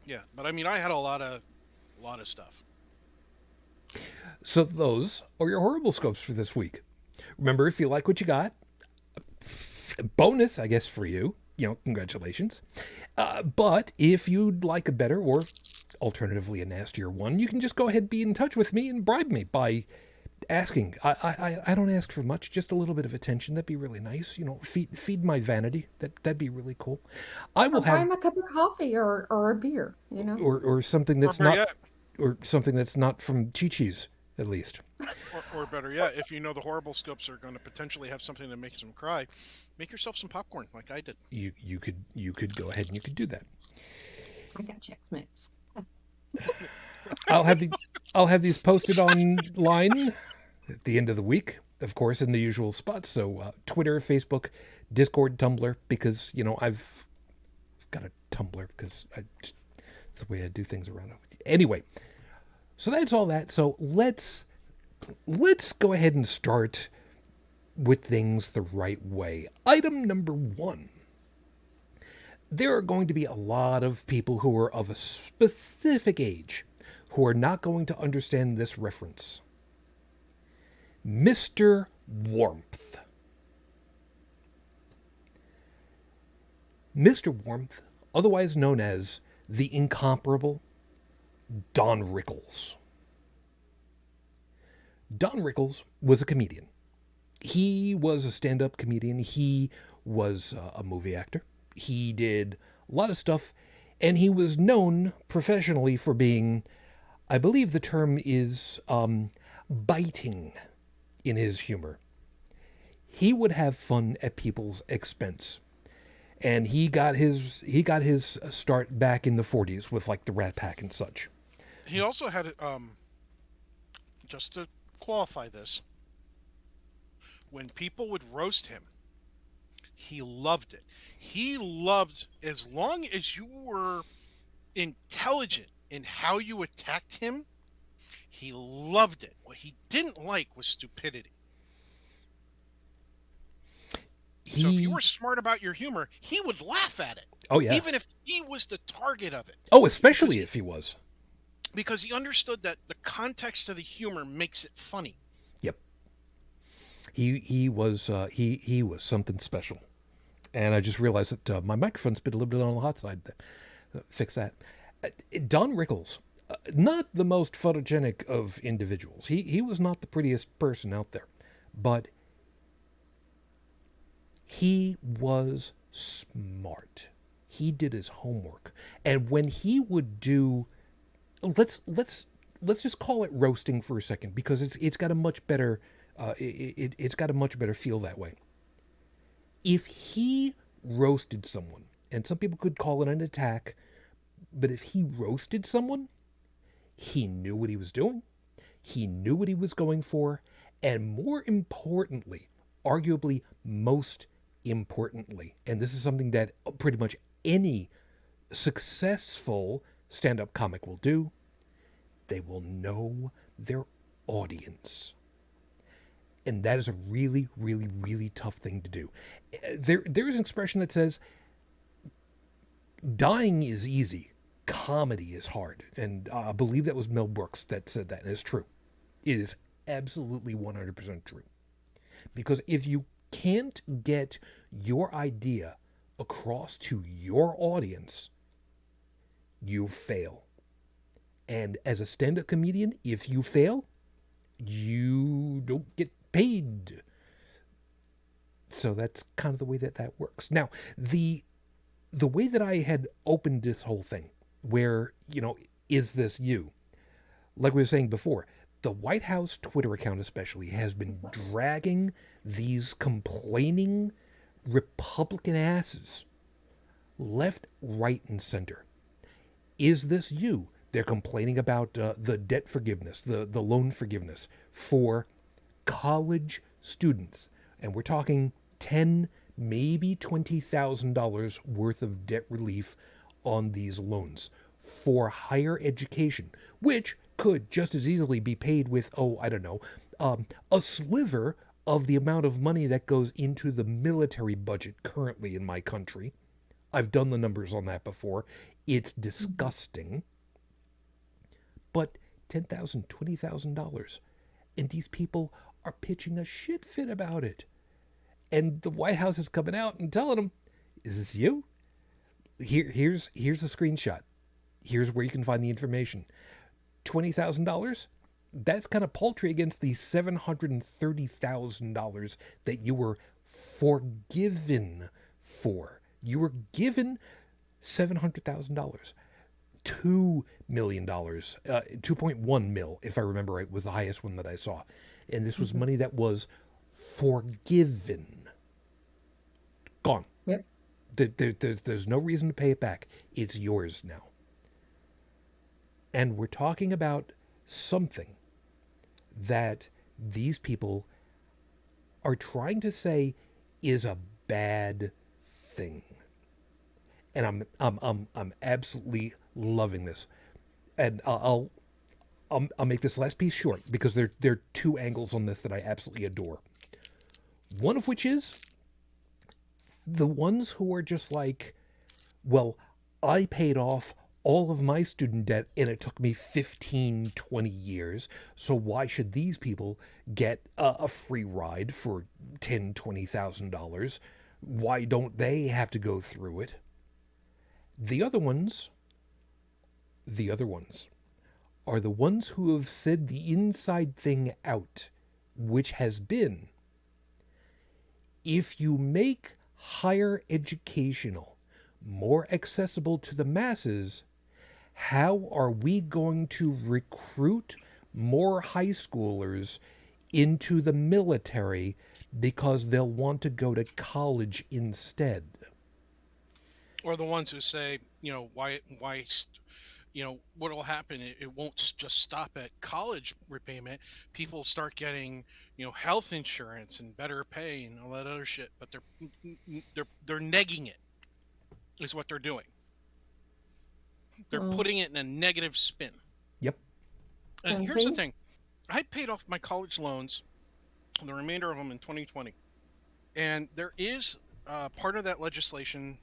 Yeah, but I mean, I had a lot of stuff. So those are your horrible scopes for this week. Remember, if you like what you got, bonus, I guess, for you. Congratulations. But if you'd like a better or alternatively a nastier one, you can just go ahead and be in touch with me and bribe me by asking. I don't ask for much, just a little bit of attention. That'd be really nice. Feed my vanity. That'd be really cool. I will buy have him a cup of coffee or a beer, or something that's Or not yet, or something that's not from Chi-Chi's, at least. or better yet, if you know the horrible scopes are going to potentially have something that makes them cry, make yourself some popcorn like I did. You could go ahead and you could do that. I got Chex Mix. I'll have these posted online at the end of the week, of course, in the usual spots. So Twitter, Facebook, Discord, Tumblr, because I've got a Tumblr because it's the way I do things around it. Anyway, so that's all that. So let's go ahead and start with things the right way. Item number 1. There are going to be a lot of people who are of a specific age who are not going to understand this reference. Mr. Warmth. Mr. Warmth, otherwise known as the incomparable Don Rickles. Don Rickles was a comedian. He was a stand-up comedian. He was a movie actor. He did a lot of stuff, and he was known professionally for being, I believe the term is, biting in his humor. He would have fun at people's expense. And he got his start back in the 40s with like the Rat Pack and such. He also had, just to qualify this, when people would roast him, he loved it. He loved, as long as you were intelligent in how you attacked him, he loved it. What he didn't like was stupidity. So if you were smart about your humor, he would laugh at it. Oh, yeah. Even if he was the target of it. Oh, especially if he was. Because he understood that the context of the humor makes it funny. Yep. He was something special. And I just realized that my microphone's been a little bit on the hot side. Fix that. Don Rickles, not the most photogenic of individuals. He was not the prettiest person out there. But he was smart. He did his homework. And when he would do, let's just call it roasting for a second, because it's got a much better it's got a much better feel that way. If he roasted someone, and some people could call it an attack, but if he roasted someone, he knew what he was doing, he knew what he was going for, and more importantly, arguably most importantly, and this is something that pretty much any successful stand-up comic will do, they will know their audience. And that is a really, really, really tough thing to do. There is an expression that says, dying is easy, comedy is hard. And I believe that was Mel Brooks that said that, and it's true. It is absolutely 100% true. Because if you can't get your idea across to your audience, you fail. And as a stand-up comedian, if you fail, you don't get paid. So that's kind of the way that works. Now, the way that I had opened this whole thing, where, is this you? Like we were saying before, the White House Twitter account especially has been dragging these complaining Republican asses left, right, and center. Is this you? They're complaining about the debt forgiveness, the loan forgiveness for college students. And we're talking $10,000, maybe $20,000 worth of debt relief on these loans for higher education, which could just as easily be paid with, oh, I don't know, a sliver of the amount of money that goes into the military budget currently in my country. I've done the numbers on that before. It's disgusting. But $10,000, $20,000. And these people are pitching a shit fit about it. And the White House is coming out and telling them, is this you? Here's a screenshot. Here's where you can find the information. $20,000? That's kind of paltry against the $730,000 that you were forgiven for. You were given $700,000. $2 million, 2.1 mil, if I remember right, was the highest one that I saw. And this was money that was forgiven. Gone. Yep. There's no reason to pay it back. It's yours now. And we're talking about something that these people are trying to say is a bad thing. And I'm absolutely loving this. And I'll make this last piece short because there are two angles on this that I absolutely adore. One of which is the ones who are just like, well, I paid off all of my student debt and it took me 15, 20 years. So why should these people get a free ride for $10,000, $20,000? Why don't they have to go through it? The other ones are the ones who have said the inside thing out, which has been, if you make higher educational more accessible to the masses, how are we going to recruit more high schoolers into the military because they'll want to go to college instead? Or the ones who say, why, what will happen? It won't just stop at college repayment. People start getting, health insurance and better pay and all that other shit. But they're negging it, is what they're doing. They're putting it in a negative spin. Yep. And here's the thing: I paid off my college loans, the remainder of them in 2020, and there is part of that legislation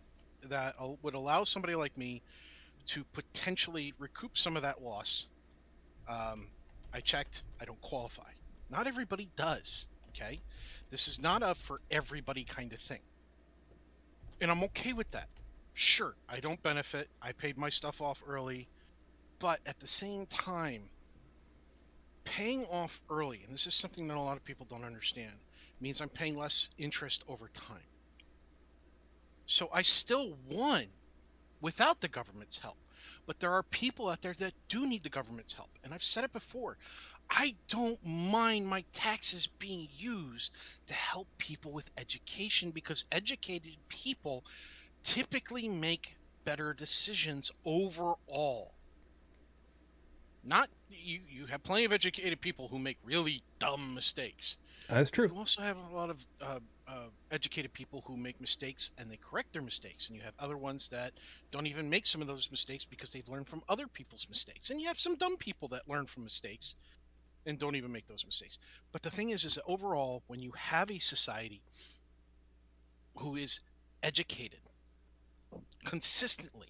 that would allow somebody like me to potentially recoup some of that loss. I checked. I don't qualify. Not everybody does. Okay, this is not a for everybody kind of thing, and I'm okay with that. Sure, I don't benefit. I paid my stuff off early, but at the same time, paying off early, and this is something that a lot of people don't understand, means I'm paying less interest over time. So I still won without the government's help. But there are people out there that do need the government's help. And I've said it before. I don't mind my taxes being used to help people with education because educated people typically make better decisions overall. Not you have plenty of educated people who make really dumb mistakes. That's true. You also have a lot of educated people who make mistakes and they correct their mistakes, and you have other ones that don't even make some of those mistakes because they've learned from other people's mistakes, and you have some dumb people that learn from mistakes and don't even make those mistakes. But the thing is that overall, when you have a society who is educated consistently,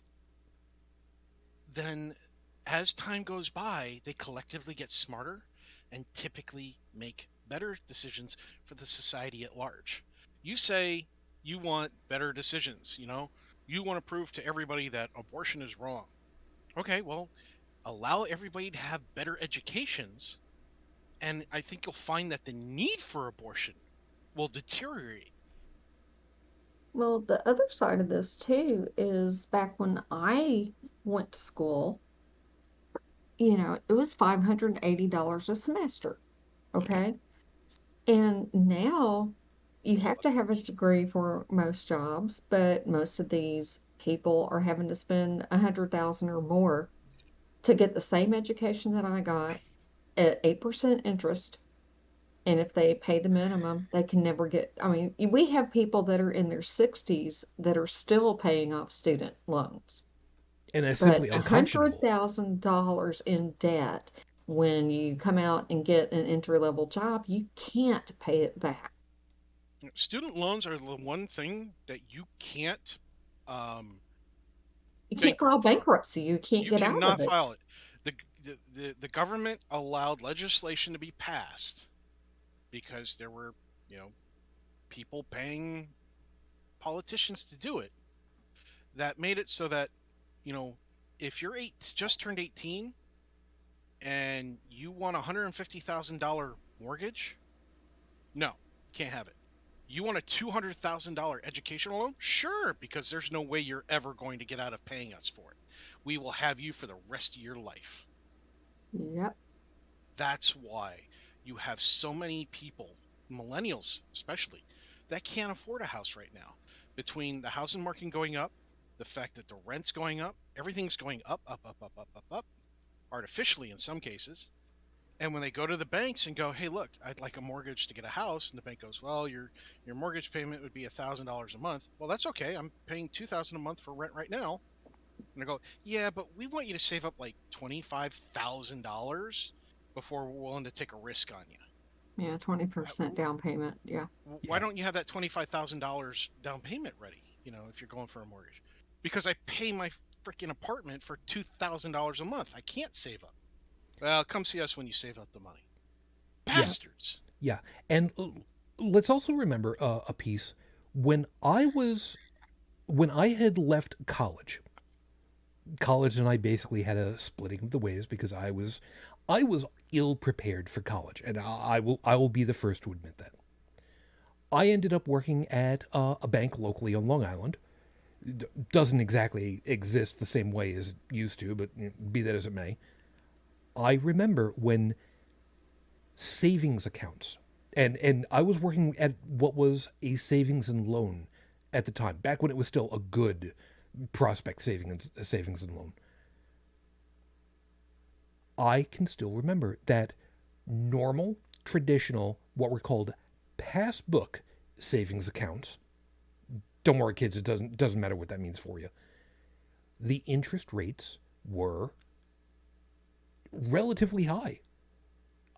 then as time goes by, they collectively get smarter and typically make better decisions for the society at large. You say you want better decisions, you want to prove to everybody that abortion is wrong. Okay, well, allow everybody to have better educations, and I think you'll find that the need for abortion will deteriorate. Well, the other side of this too is back when I went to school, it was $580 a semester. Okay. And now you have to have a degree for most jobs, but most of these people are having to spend $100,000 or more to get the same education that I got at 8% interest. And if they pay the minimum, they can never get. I mean, we have people that are in their 60s that are still paying off student loans. And that's But simply a hundred unconscionable. thousand dollars in debt when you come out and get an entry level job, you can't pay it back. Student loans are the one thing that you can't um, You can't file bankrupt from. bankruptcy. You can't You get out cannot of it. file it. The government allowed legislation to be passed because there were, you know, people paying politicians to do it. That made it so that, you know, if you're just turned 18 and you want a $150,000 mortgage, no, can't have it. You want a $200,000 educational loan? Sure, because there's no way you're ever going to get out of paying us for it. We will have you for the rest of your life. Yep. That's why you have so many people, millennials especially, that can't afford a house right now. Between the housing market going up, the fact that the rent's going up, everything's going up, up, up, up, up, up, up, artificially in some cases. And when they go to the banks and go, "Hey, look, I'd like a mortgage to get a house," and the bank goes, "Well, your mortgage payment would be $1,000 a month." Well, that's okay. I'm paying $2,000 a month for rent right now. And I go, "Yeah, but we want you to save up like $25,000 before we're willing to take a risk on you. Yeah, 20% down payment. Yeah. Why Yeah. don't you have that $25,000 down payment ready? You know, if you're going for a mortgage, because I pay my freaking apartment for $2,000 a month. I can't save up." Well, come see us when you save up the money. Yeah. Bastards. Yeah. And let's also remember a piece. When I had left college and I basically had a splitting of the ways because I was ill prepared for college, and I will be the first to admit that. I ended up working at a bank locally on Long Island. Doesn't exactly exist the same way as it used to, but be that as it may. I remember when savings accounts, and I was working at what was a savings and loan at the time, back when it was still a good prospect savings and loan. I can still remember that normal, traditional, what were called passbook savings accounts. Don't worry, kids, it doesn't matter what that means for you. The interest rates were relatively high.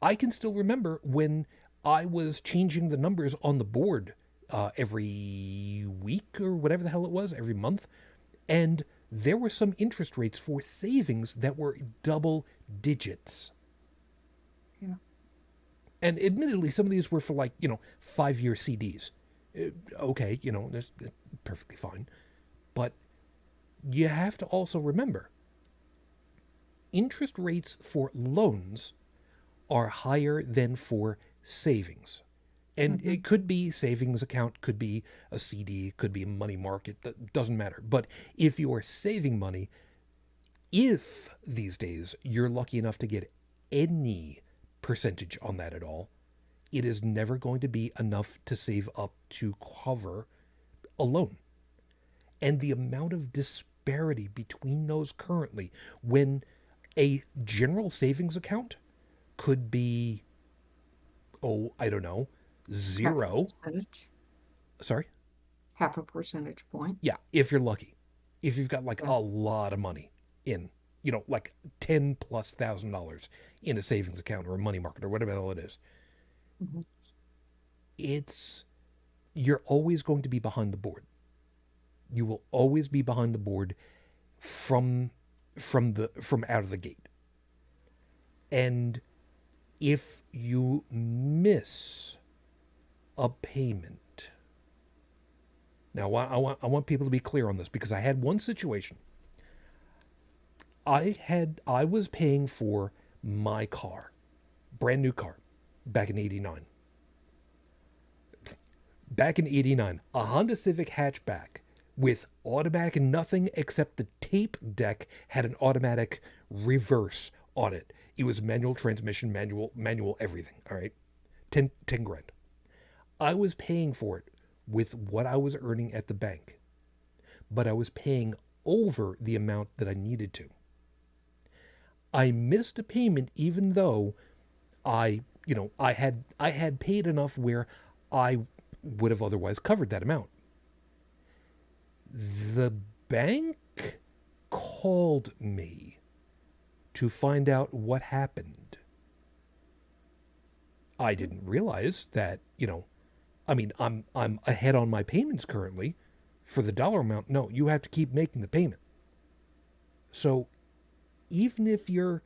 I can still remember when I was changing the numbers on the board every week or whatever the hell it was, every month, and there were some interest rates for savings that were double digits. Yeah. And admittedly, some of these were for 5-year CDs. Okay, that's perfectly fine. But you have to also remember, interest rates for loans are higher than for savings. And Mm-hmm. it could be savings account, could be a CD, could be a money market, that doesn't matter. But if you're saving money, if these days you're lucky enough to get any percentage on that at all, it is never going to be enough to save up to cover a loan. And the amount of disparity between those currently, when a general savings account could be, I don't know, Half a zero. percentage. Sorry? Half a percentage point. Yeah, if you're lucky. If you've got Yeah. a lot of money in, like $10,000+ in a savings account or a money market or whatever the hell it is, Mm-hmm. you're always going to be behind the board. You will always be behind the board from out of the gate. And if you miss a payment, now I want people to be clear on this, because I had one situation. I was paying for my car, brand new car, back in '89. Back in '89, a Honda Civic hatchback with automatic, and nothing except the tape deck had an automatic reverse on it. It was manual transmission, manual everything. All right, 10 grand. I was paying for it with what I was earning at the bank, but I was paying over the amount that I needed to. I missed a payment, even though I had paid enough where I would have otherwise covered that amount. The bank called me to find out what happened. I didn't realize that, I mean, I'm ahead on my payments currently for the dollar amount. No, you have to keep making the payment. So even if you're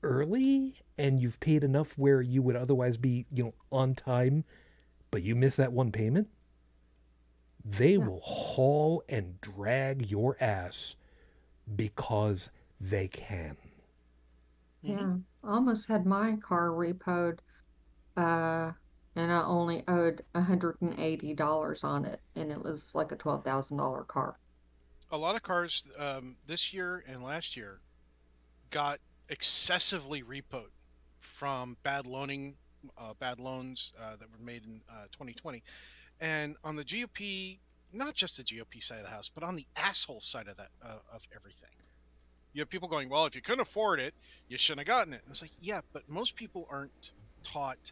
early and you've paid enough where you would otherwise be, on time, but you miss that one payment, they will haul and drag your ass because they can. Yeah, I almost had my car repoed, and I only owed $180 on it, and it was like a $12,000 car. A lot of cars this year and last year got excessively repoed from bad loans that were made in 2020. And on the GOP, not just the GOP side of the house, but on the asshole side of that of everything, you have people going, well, if you couldn't afford it, you shouldn't have gotten it. And it's like, yeah, but most people aren't taught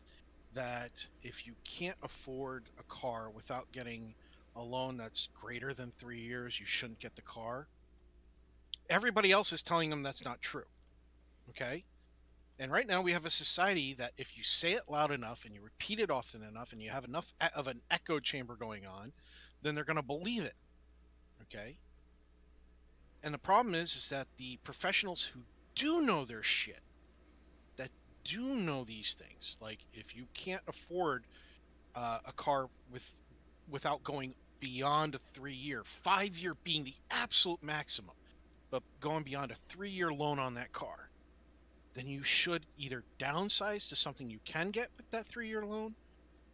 that if you can't afford a car without getting a loan that's greater than 3 years, you shouldn't get the car. Everybody else is telling them that's not true. Okay? And right now we have a society that if you say it loud enough and you repeat it often enough and you have enough of an echo chamber going on, then they're going to believe it. Okay? And the problem is that the professionals who do know their shit, that do know these things, like if you can't afford a car without going beyond a 3-year, 5-year being the absolute maximum, but going beyond a 3-year loan on that car, then you should either downsize to something you can get with that 3-year loan,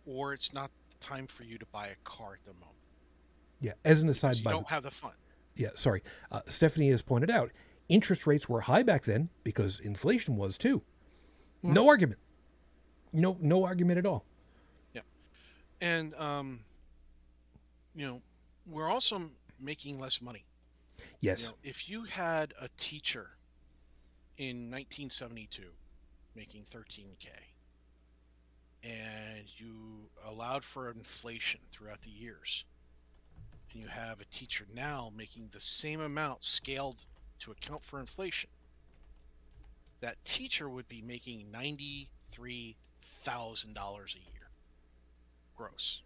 or it's not the time for you to buy a car at the moment. Yeah, as an aside, you don't have the fun. Yeah, sorry. Stephanie has pointed out, interest rates were high back then because inflation was too. Yeah. No argument. No argument at all. Yeah. And, we're also making less money. Yes. If you had a teacher in 1972 making $13K and you allowed for inflation throughout the years, and you have a teacher now making the same amount scaled to account for inflation, that teacher would be making $93,000 a year gross.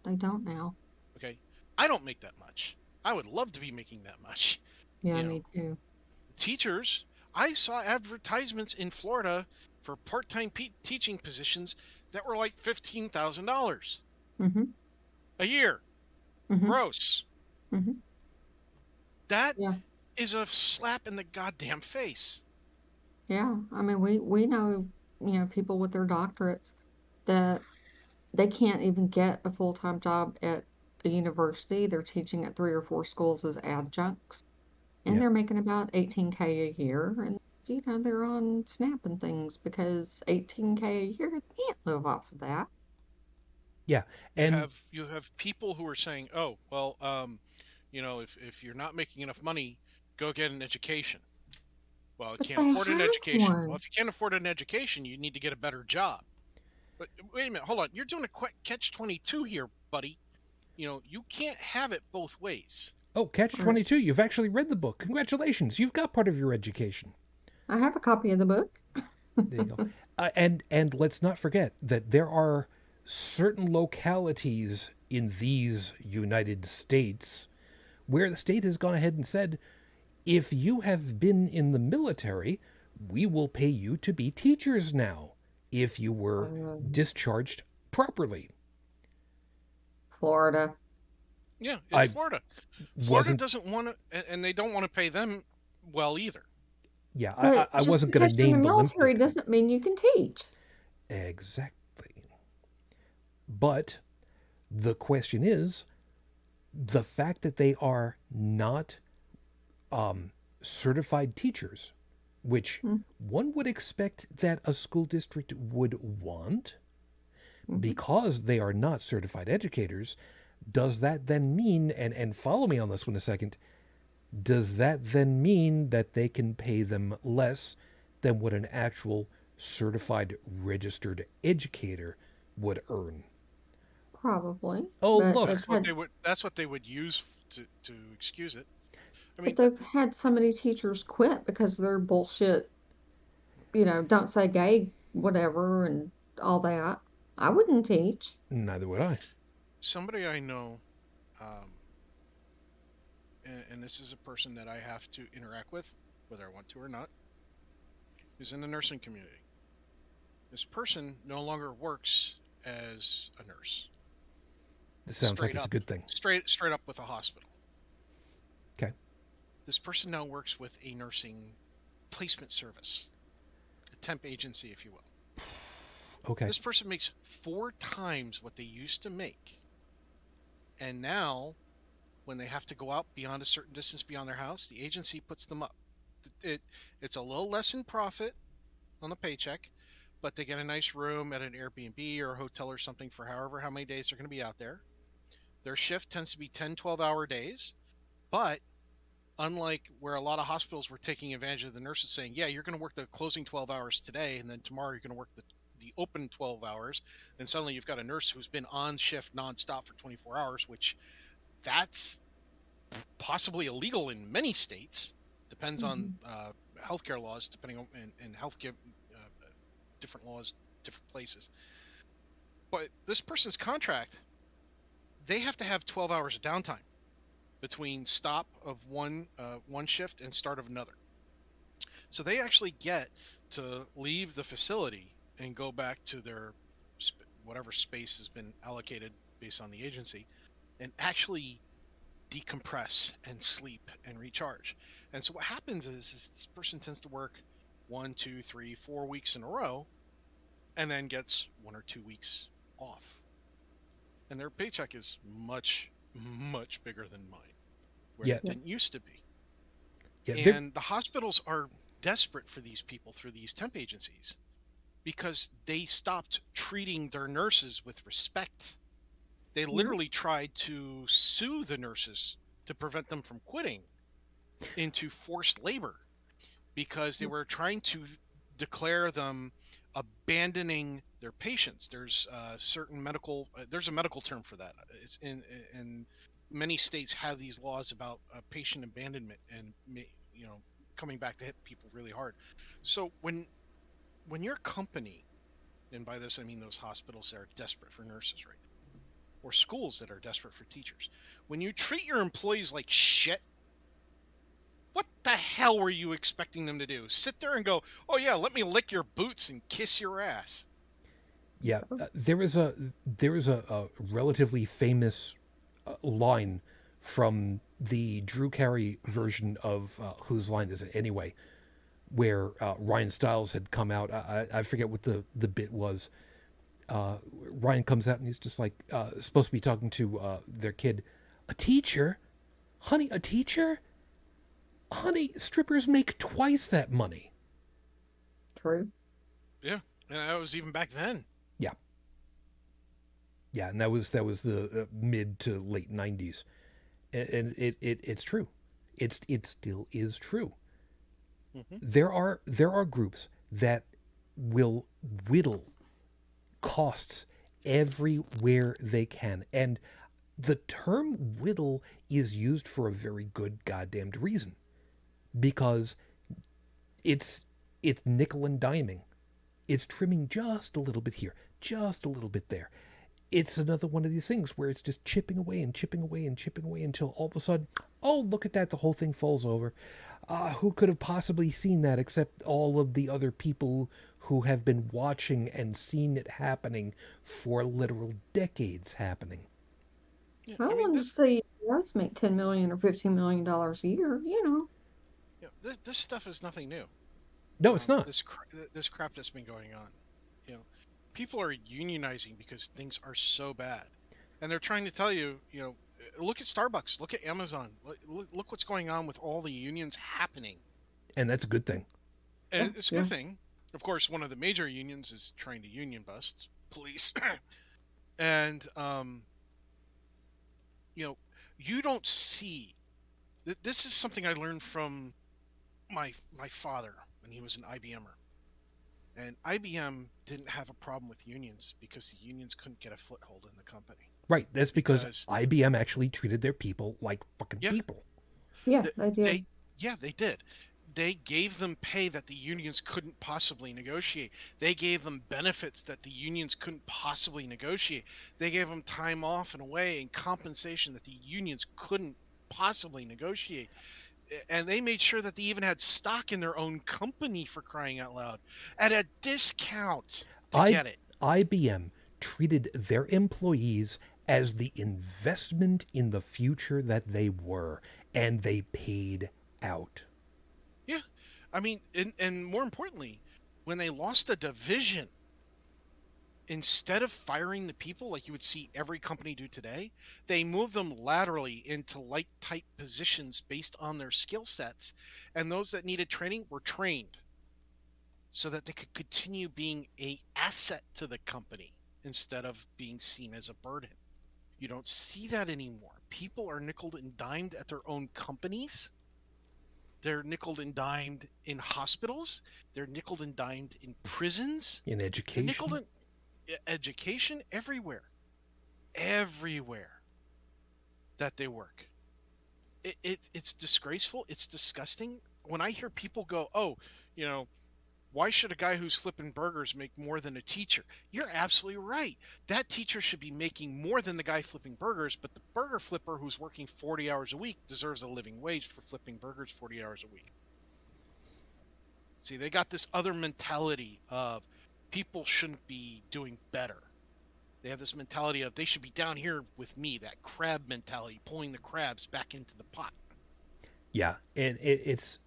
They don't now. Okay, I don't make that much. I would love to be making that much. Yeah, me too. Teachers, I saw advertisements in Florida for part-time teaching positions that were like $15,000 a year. Gross. That is a slap in the goddamn face. Yeah, I mean, we know, people with their doctorates that they can't even get a full-time job at a university. They're teaching at 3 or 4 schools as adjuncts, and they're making about $18K a year, and they're on SNAP and things because $18K a year, they can't live off of that. Yeah, and you have people who are saying, "Oh, well, if you're not making enough money, go get an education." Well, you can't afford an education. Well, if you can't afford an education, you need to get a better job. But wait a minute, hold on. You're doing a quick catch-22 here, buddy. You can't have it both ways. Oh, catch-22. You've actually read the book. Congratulations. You've got part of your education. I have a copy of the book. There you go. And let's not forget that there are certain localities in these United States where the state has gone ahead and said, if you have been in the military, we will pay you to be teachers now if you were discharged properly. Florida. Yeah, it's Florida. Florida doesn't want to, and they don't want to pay them well either. Yeah, I wasn't going to name the military doesn't mean you can teach. Exactly. But the question is, the fact that they are not certified teachers, which one would expect that a school district would want, because they are not certified educators, does that then mean, and follow me on this one a second, does that then mean that they can pay them less than what an actual certified registered educator would earn? Probably. Oh, look. That's what they would use to excuse it. I But mean, they've had so many teachers quit because of their bullshit, don't say gay, whatever, and all that. I wouldn't teach. Neither would I. somebody I know, um, and this is a person that I have to interact with, whether I want to or not, is in the nursing community. This person no longer works as a nurse. This sounds like Straight it's a up, good thing. straight up with a hospital. Okay. This person now works with a nursing placement service, a temp agency, if you will. Okay. This person makes 4 times what they used to make, and now when they have to go out beyond a certain distance beyond their house, the agency puts them up. It's a little less in profit on the paycheck, but they get a nice room at an Airbnb or a hotel or something for however how many days they're going to be out there. Their shift tends to be 10, 12-hour days, but unlike where a lot of hospitals were taking advantage of the nurses saying, yeah, you're going to work the closing 12 hours today, and then tomorrow you're going to work the open 12 hours, and suddenly you've got a nurse who's been on shift nonstop for 24 hours, which that's possibly illegal in many states. Depends on healthcare laws, depending on and healthcare different laws, different places. But this person's contract, they have to have 12 hours of downtime between stop of one shift and start of another. So they actually get to leave the facility and go back to their whatever space has been allocated based on the agency, and actually decompress and sleep and recharge. And so what happens is this person tends to work 1, 2, 3, 4 weeks in a row, and then gets 1 or 2 weeks off. And their paycheck is much, much bigger than mine, where Yeah. it didn't used to be. Yeah. And the hospitals are desperate for these people through these temp agencies because they stopped treating their nurses with respect. They literally tried to sue the nurses to prevent them from quitting into forced labor because they were trying to declare them abandoning their patients. There's certain medical there's a medical term for that. It's in many states have these laws about patient abandonment and coming back to hit people really hard. So when your company, and by this I mean those hospitals that are desperate for nurses right now, or schools that are desperate for teachers, when you treat your employees like shit, what the hell were you expecting them to do? Sit there and go, oh yeah, let me lick your boots and kiss your ass? Yeah. There is a relatively famous line from the Drew Carey version of Whose Line Is It Anyway, where Ryan Stiles had come out. I forget what the bit was. Ryan comes out and he's just like supposed to be talking to their kid. A teacher? Honey, a teacher? Honey, strippers make twice that money. True. Yeah, and that was even back then. Yeah. Yeah, and that was the mid to late 90s. And it's true. It still is true. Mm-hmm. There are groups that will whittle costs everywhere they can. And the term whittle is used for a very good goddamned reason. Because it's nickel and diming. It's trimming just a little bit here, just a little bit there. It's another one of these things where it's just chipping away and chipping away and chipping away until all of a sudden, oh, look at that, the whole thing falls over. Who could have possibly seen that except all of the other people who have been watching and seen it happening for literal decades happening? Yeah, I wanted to see us make $10 million or $15 million a year. This stuff is nothing new. No, it's not. This crap that's been going on. People are unionizing because things are so bad, and they're trying to tell you, look at Starbucks, look at Amazon, look what's going on with all the unions happening. And that's a good thing. And it's a good thing. Of course, one of the major unions is trying to union bust police, and you don't see. This is something I learned from my father when he was an IBMer. And IBM didn't have a problem with unions because the unions couldn't get a foothold in the company. Right. That's because IBM actually treated their people like fucking people. Yeah, they did. They, yeah, they did. They gave them pay that the unions couldn't possibly negotiate. They gave them benefits that the unions couldn't possibly negotiate. They gave them time off and away and compensation that the unions couldn't possibly negotiate. And they made sure that they even had stock in their own company, for crying out loud, at a discount to I, get it. IBM treated their employees as the investment in the future that they were, and they paid out. Yeah. I mean, and more importantly, when they lost a division, instead of firing the people like you would see every company do today, they moved them laterally into light type positions based on their skill sets. And those that needed training were trained so that they could continue being a asset to the company instead of being seen as a burden. You don't see that anymore. People are nickeled and dimed at their own companies. They're nickeled and dimed in hospitals. They're nickeled and dimed in prisons. In They're nickeled education, in education everywhere that they work. It's disgraceful. It's disgusting. When I hear people go, oh, you know, why should a guy who's flipping burgers make more than a teacher? You're absolutely right. That teacher should be making more than the guy flipping burgers, but the burger flipper who's working 40 hours a week deserves a living wage for flipping burgers 40 hours a week. See, they got this other mentality of people shouldn't be doing better. They have this mentality of they should be down here with me, that crab mentality, pulling the crabs back into the pot. yeah, and it's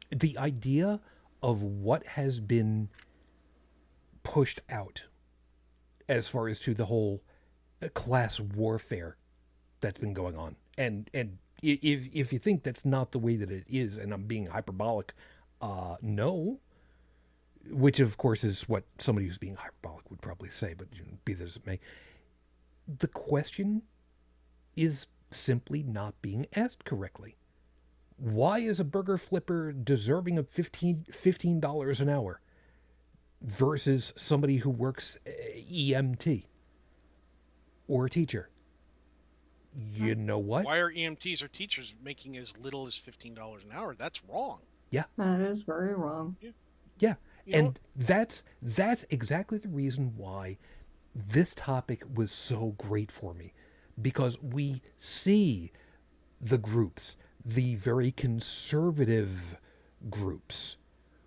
the idea of what has been pushed out as far as to the whole class warfare that's been going on. And if you think that's not the way that it is, and I'm being hyperbolic, no. Which of course is what somebody who's being hyperbolic would probably say, but be that as it may, the question is simply not being asked correctly. Why is a burger flipper deserving of $15 an hour versus somebody who works EMT or a teacher? You know what? Why are EMTs or teachers making as little as $15 an hour? That's wrong. Yeah. That is very wrong. Yeah. You know And that's exactly the reason why this topic was so great for me, because we see the groups, the very conservative groups.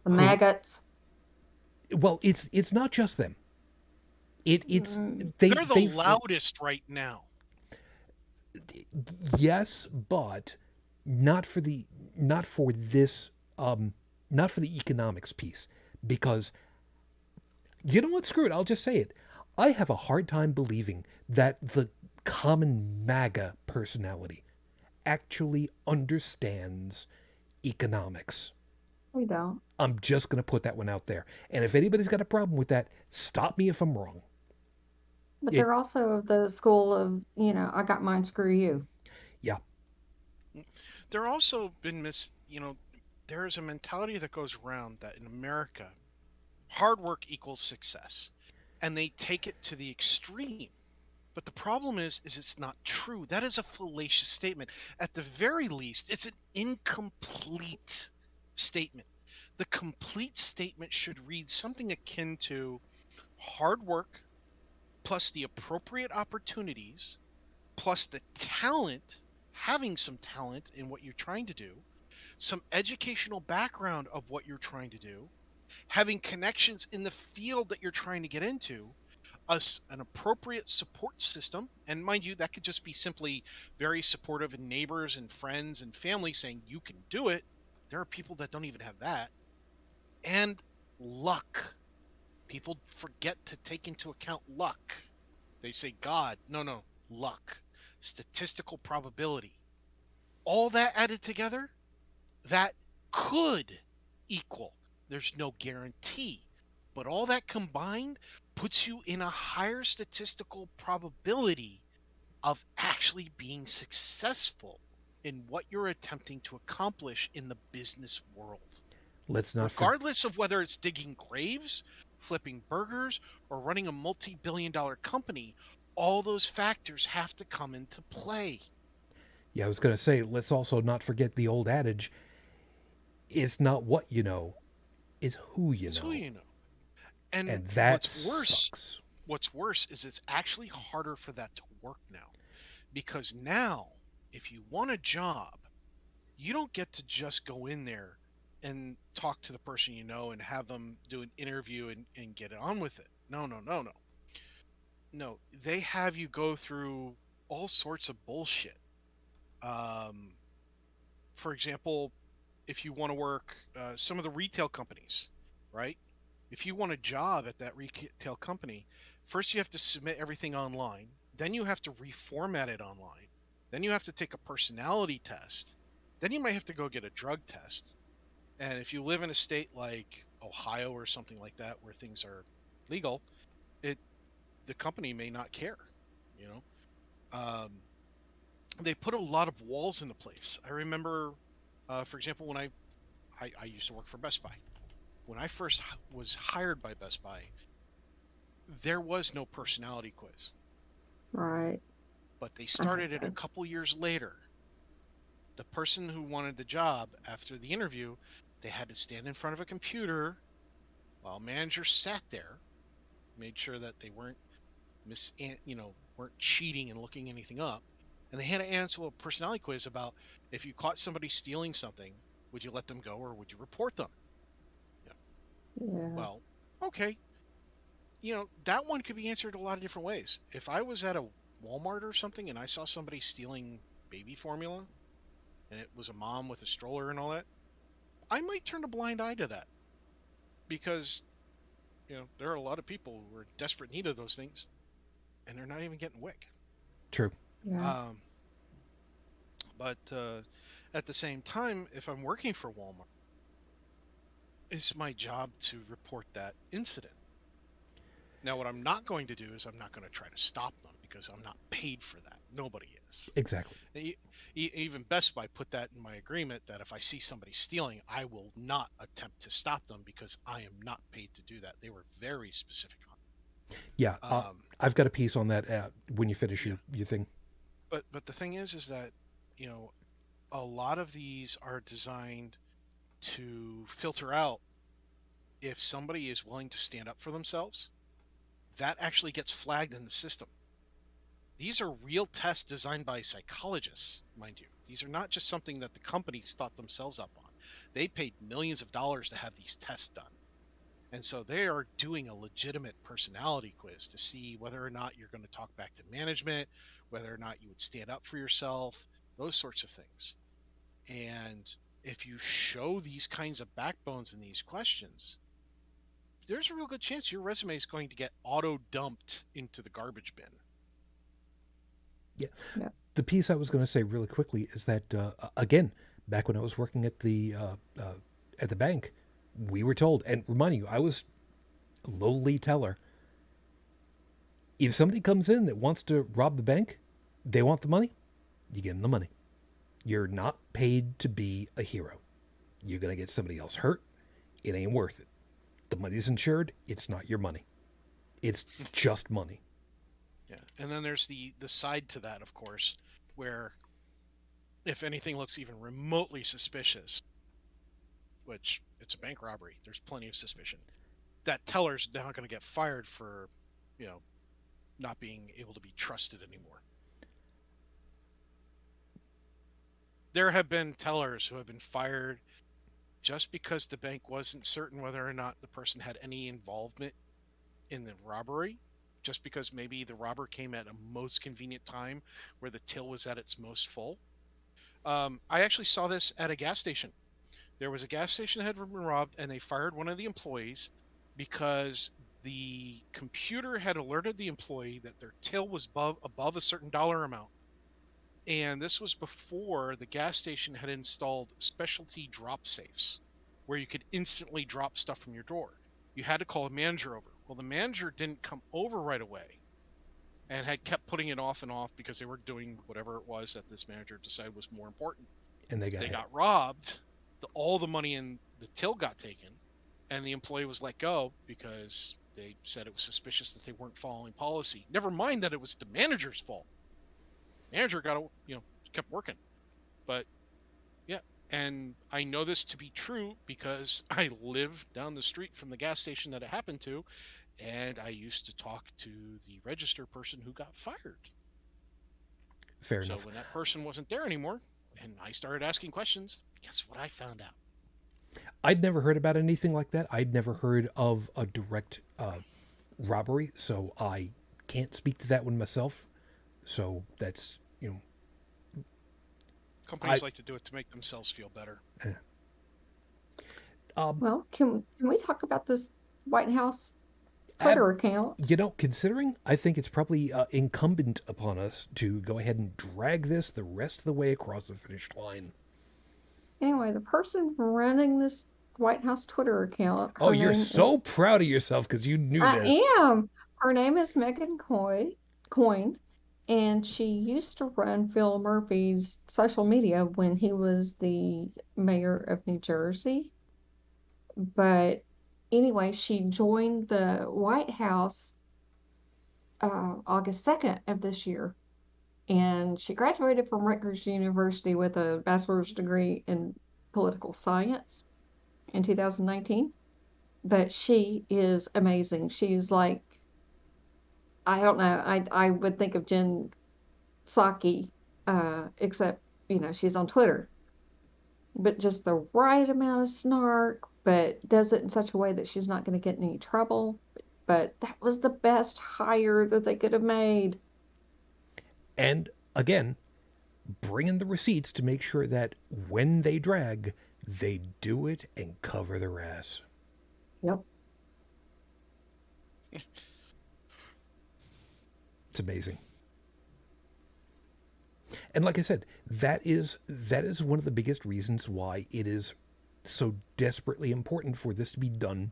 The maggots. Well, it's not just them. It's They're the loudest right now. Yes, but not for the not for this not for the economics piece, because you know what, screw it, I'll just say it. I have a hard time believing that the common MAGA personality actually understands economics. We don't. I'm just going to put that one out there. And if anybody's got a problem with that, stop me if I'm wrong. But they're also of the school of, I got mine, screw you. Yeah. There also been there is a mentality that goes around that in America, hard work equals success, and they take it to the extreme. But the problem is it's not true. That is a fallacious statement. At the very least, it's an incomplete statement. The complete statement should read something akin to hard work plus the appropriate opportunities plus the talent, having some talent in what you're trying to do, some educational background of what you're trying to do, having connections in the field that you're trying to get into, an appropriate support system. And mind you, that could just be simply very supportive and neighbors and friends and family saying you can do it. There are people that don't even have that. And luck. People forget to take into account luck. They say God. No, luck. Statistical probability. All that added together, that could equal. There's no guarantee. But all that combined puts you in a higher statistical probability of actually being successful in what you're attempting to accomplish in the business world. Let's not regardless of whether it's digging graves, flipping burgers, or running a multi-billion-dollar company, all those factors have to come into play. Yeah, I was going to say, let's also not forget the old adage, it's not what you know, it's who you It's who know. you know. And And that sucks. what's worse is it's actually harder for that to work now. Because now, if you want a job, you don't get to just go in there and talk to the person you know and have them do an interview and get on with it. No, no, no, no. No, they have you go through all sorts of bullshit. Um, for example, if you want to work some of the retail companies, right? If you want a job at that retail company, first you have to submit everything online, then you have to reformat it online, then you have to take a personality test, then you might have to go get a drug test. And if you live in a state like Ohio or something like that where things are legal, it the company may not care, you know. Um, they put a lot of walls into place. I remember, for example, when I used to work for Best Buy. When I first was hired by Best Buy, there was no personality quiz, Right. but they I hate started it a those. couple years later. The person who wanted the job after the interview, they had to stand in front of a computer while manager sat there, made sure that they weren't weren't cheating and looking anything up, and they had to answer a personality quiz about if you caught somebody stealing something, would you let them go or would you report them? Yeah. Yeah. Well, okay, that one could be answered a lot of different ways. If I was at a Walmart or something and I saw somebody stealing baby formula and it was a mom with a stroller and all that, I might turn a blind eye to that because, there are a lot of people who are in desperate need of those things and they're not even getting WIC. True. Yeah. Um, but at the same time, if I'm working for Walmart, it's my job to report that incident. Now, what I'm not going to do is I'm not going to try to stop them because I'm not paid for that. Nobody is. Exactly. Even Best Buy put that in my agreement that if I see somebody stealing, I will not attempt to stop them because I am not paid to do that. They were very specific on Yeah, it. I've got a piece on that when you finish Yeah, your thing. but the thing is that you know a lot of these are designed to filter out if somebody is willing to stand up for themselves. That actually gets flagged in the system. These are real tests designed by psychologists, mind you. These are not just something that the companies thought themselves up on. They paid millions of dollars to have these tests done. And so they are doing a legitimate personality quiz to see whether or not you're going to talk back to management, whether or not you would stand up for yourself, those sorts of things. And if you show these kinds of backbones in these questions, there's a real good chance your resume is going to get auto dumped into the garbage bin. Yeah. Yeah. The piece I was going to say really quickly is that again, back when I was working at the bank, we were told, and reminding you, I was a lowly teller. If somebody comes in that wants to rob the bank, they want the money, you give them the money. You're not paid to be a hero. You're going to get somebody else hurt. It ain't worth it. The money's insured. It's not your money. It's just money. Yeah, and then there's the side to that, of course, where if anything looks even remotely suspicious, which it's a bank robbery, there's plenty of suspicion. That teller's now going to get fired for, not being able to be trusted anymore. There have been tellers who have been fired just because the bank wasn't certain whether or not the person had any involvement in the robbery, just because maybe the robber came at a most convenient time where the till was at its most full. I actually saw this at a gas station. There was a gas station that had been robbed, and they fired one of the employees because the computer had alerted the employee that their till was above a certain dollar amount. And this was before the gas station had installed specialty drop safes where you could instantly drop stuff from your door. You had to call a manager over. Well, the manager didn't come over right away and had kept putting it off and off because they were doing whatever it was that this manager decided was more important. And they got robbed. All the money in the till got taken, and the employee was let go because they said it was suspicious that they weren't following policy. Never mind that it was the manager's fault. Manager got kept working. But yeah, and I know this to be true because I live down the street from the gas station that it happened to, and I used to talk to the register person who got fired. Fair So enough. when that person wasn't there anymore, and I started asking questions, guess what I found out? I'd never heard about anything like that. I'd never heard of a direct robbery, so I can't speak to that one myself. So that's, Companies like to do it to make themselves feel better. Well, can we talk about this White House Twitter account? Considering, I think it's probably incumbent upon us to go ahead and drag this the rest of the way across the finish line. Anyway, the person running this White House Twitter account. Oh, you're so proud of yourself because you knew this. I am. Her name is Megan Coyne, and she used to run Phil Murphy's social media when he was the mayor of New Jersey. But anyway, she joined the White House August 2nd of this year. And she graduated from Rutgers University with a bachelor's degree in political science in 2019. But she is amazing. She's like, I don't know, I would think of Jen Psaki, except, she's on Twitter. But just the right amount of snark, but does it in such a way that she's not going to get in any trouble. But that was the best hire that they could have made. And again, bring in the receipts to make sure that when they drag, they do it and cover their ass. Yep. It's amazing. And like I said, that is one of the biggest reasons why it is so desperately important for this to be done,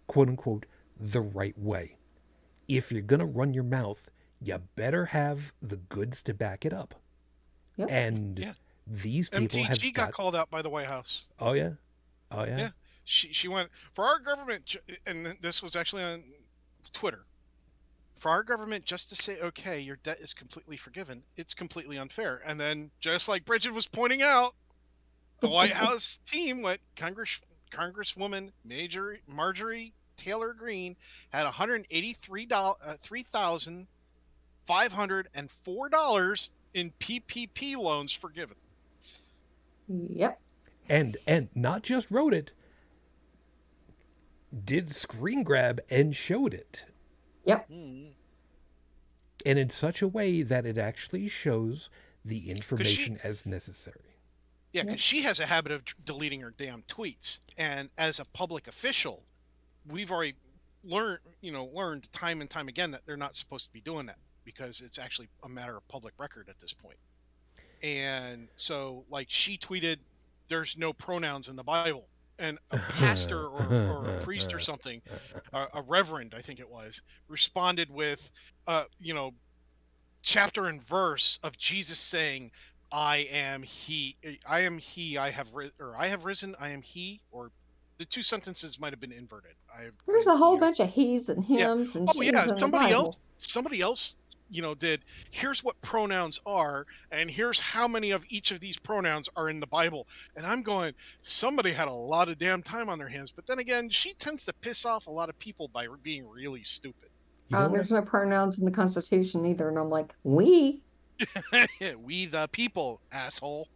quote unquote, the right way. If you're going to run your mouth, you better have the goods to back it up. Yep. And these people MTG got called out by the White House. Oh, yeah? Yeah. She went, for our government, and this was actually on Twitter, for our government just to say, okay, your debt is completely forgiven, it's completely unfair. And then, just like Brigid was pointing out, the White House team went, Congresswoman Marjorie Taylor Greene had $3,504 in PPP loans forgiven. Yep. And not just wrote it, did screen grab and showed it. Yep. And in such a way that it actually shows the information as necessary. Yeah, because she has a habit of deleting her damn tweets. And as a public official, we've already learned time and time again that they're not supposed to be doing that because it's actually a matter of public record at this point. And so, like, she tweeted, there's no pronouns in the Bible. And a pastor or a priest or something, a reverend, I think it was, responded with, chapter and verse of Jesus saying, I am he, I have risen, I am he, or the two sentences might have been inverted. There's a whole bunch of he's and hims and she's in the Bible. Somebody else, did, here's what pronouns are, and here's how many of each of these pronouns are in the Bible. And I'm going, somebody had a lot of damn time on their hands. But then again, she tends to piss off a lot of people by being really stupid. There's no pronouns in the Constitution either. And I'm like, we. We the people, asshole.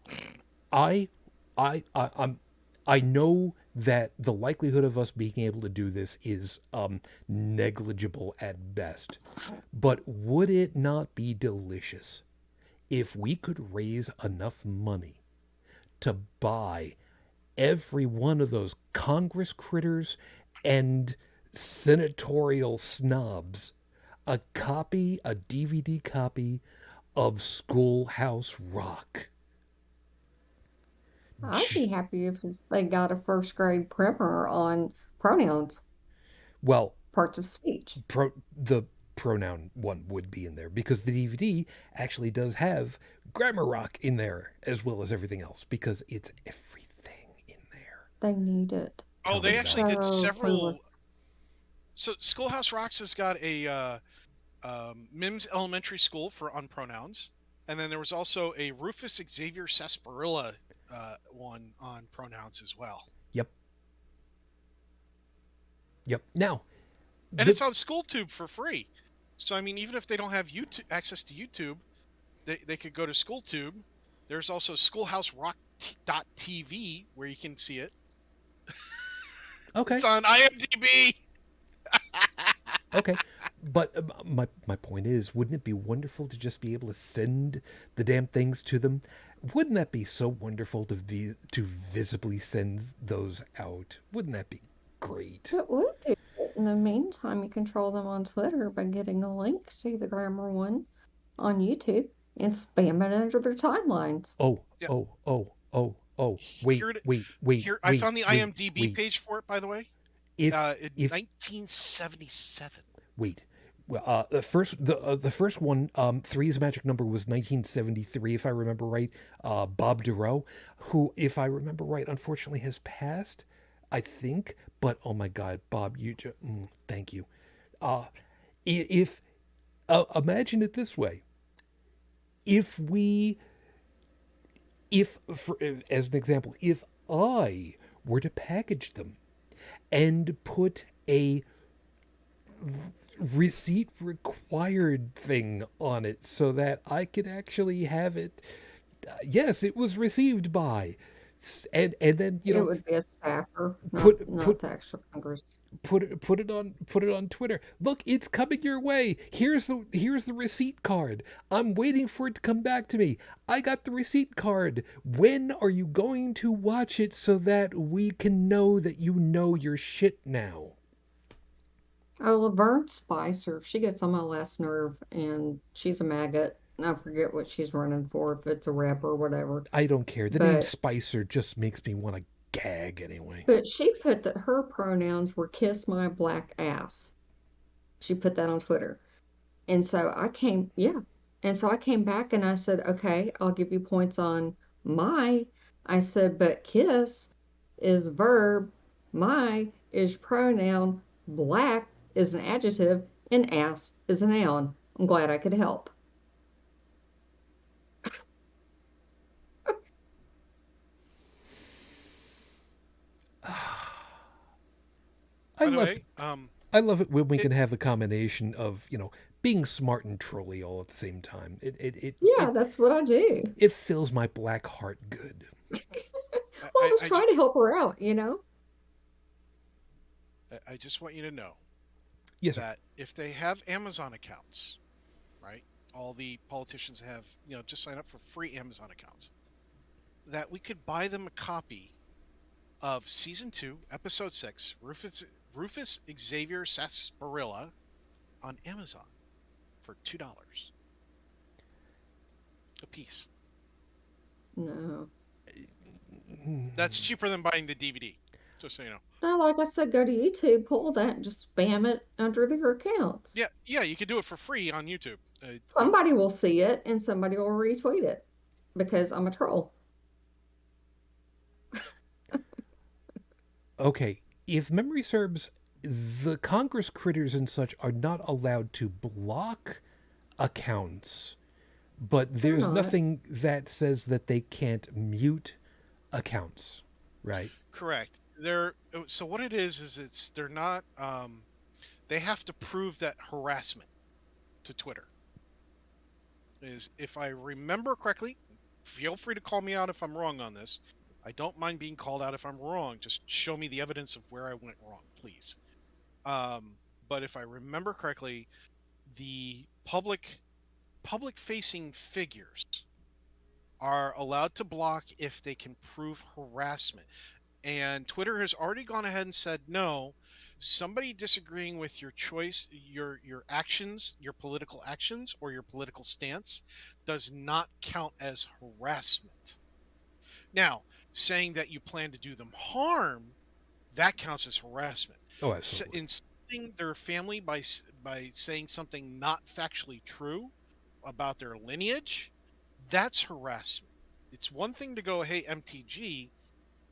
I know that the likelihood of us being able to do this is negligible at best. But would it not be delicious if we could raise enough money to buy every one of those Congress critters and senatorial snobs a DVD copy of Schoolhouse Rock? I'd be happy if they got a first grade primer on pronouns. Well, parts of speech. The pronoun one would be in there because the DVD actually does have Grammar Rock in there as well as everything else because it's everything in there. They need it. Oh, they actually did several. So Schoolhouse Rocks has got a Mims Elementary School on pronouns. And then there was also a Rufus Xavier Sarsaparilla one on Pronouns as well. Yep. Yep. Now, And it's on SchoolTube for free. So, I mean, even if they don't have YouTube access to YouTube, they could go to SchoolTube. There's also SchoolhouseRock.tv where you can see it. okay. It's on IMDB. Okay. But my point is, wouldn't it be wonderful to just be able to send the damn things to them? Wouldn't that be so wonderful to visibly send those out? Wouldn't that be great? It would be. In the meantime, you control them on Twitter by getting a link to the grammar one on YouTube and spam it under their timelines. Oh, Yep. oh. Wait. Here, I found the IMDB page for it, by the way. In 1977. Wait. Well, the first one, Three's magic number was 1973, if I remember right. Bob Duro, who, if I remember right, unfortunately has passed, I think. But oh my God, Bob, thank you. If imagine it this way, if as an example, if I were to package them and put a receipt required thing on it so that I could actually have it. Yes, it was received by, and then it would be a staffer, not the actual Congress. Put it on Twitter. Look, it's coming your way. Here's the receipt card. I'm waiting for it to come back to me. I got the receipt card. When are you going to watch it so that we can know that you know your shit now? Oh, Laverne Spicer, she gets on my last nerve, and she's a maggot. I forget what she's running for, if it's a rep or whatever. I don't care. The name Spicer just makes me want to gag anyway. But she put that her pronouns were kiss my black ass. She put that on Twitter. And so I came back and I said, okay, I'll give you points on my. I said, but kiss is verb, my is pronoun, black is an adjective, and ass is a noun. I'm glad I could help. I love it when we can have the combination of, being smart and trolly all at the same time. That's what I do. It fills my black heart good. Well, I was trying to help her out, I just want you to know that if they have Amazon accounts, right? All the politicians have, just sign up for free Amazon accounts. That we could buy them a copy of Season 2, Episode 6, Rufus Xavier Sarsaparilla on Amazon for $2 a piece. No. That's cheaper than buying the DVD, just so you know. No, like I said, go to YouTube, pull that, and just spam it under their accounts. Yeah, you can do it for free on YouTube. Somebody will see it, and somebody will retweet it, because I'm a troll. Okay, if memory serves, the Congress critters and such are not allowed to block accounts, but there's nothing that says that they can't mute accounts, right? Correct. So what it is they're not. They have to prove that harassment to Twitter. If I remember correctly, feel free to call me out if I'm wrong on this. I don't mind being called out if I'm wrong. Just show me the evidence of where I went wrong, please. But if I remember correctly, the public-facing figures are allowed to block if they can prove harassment. And Twitter has already gone ahead and said, no, somebody disagreeing with your choice, your actions, your political actions, or your political stance does not count as harassment. Now, saying that you plan to do them harm, that counts as harassment. Oh, absolutely. Insulting their family by saying something not factually true about their lineage, that's harassment. It's one thing to go, hey, MTG,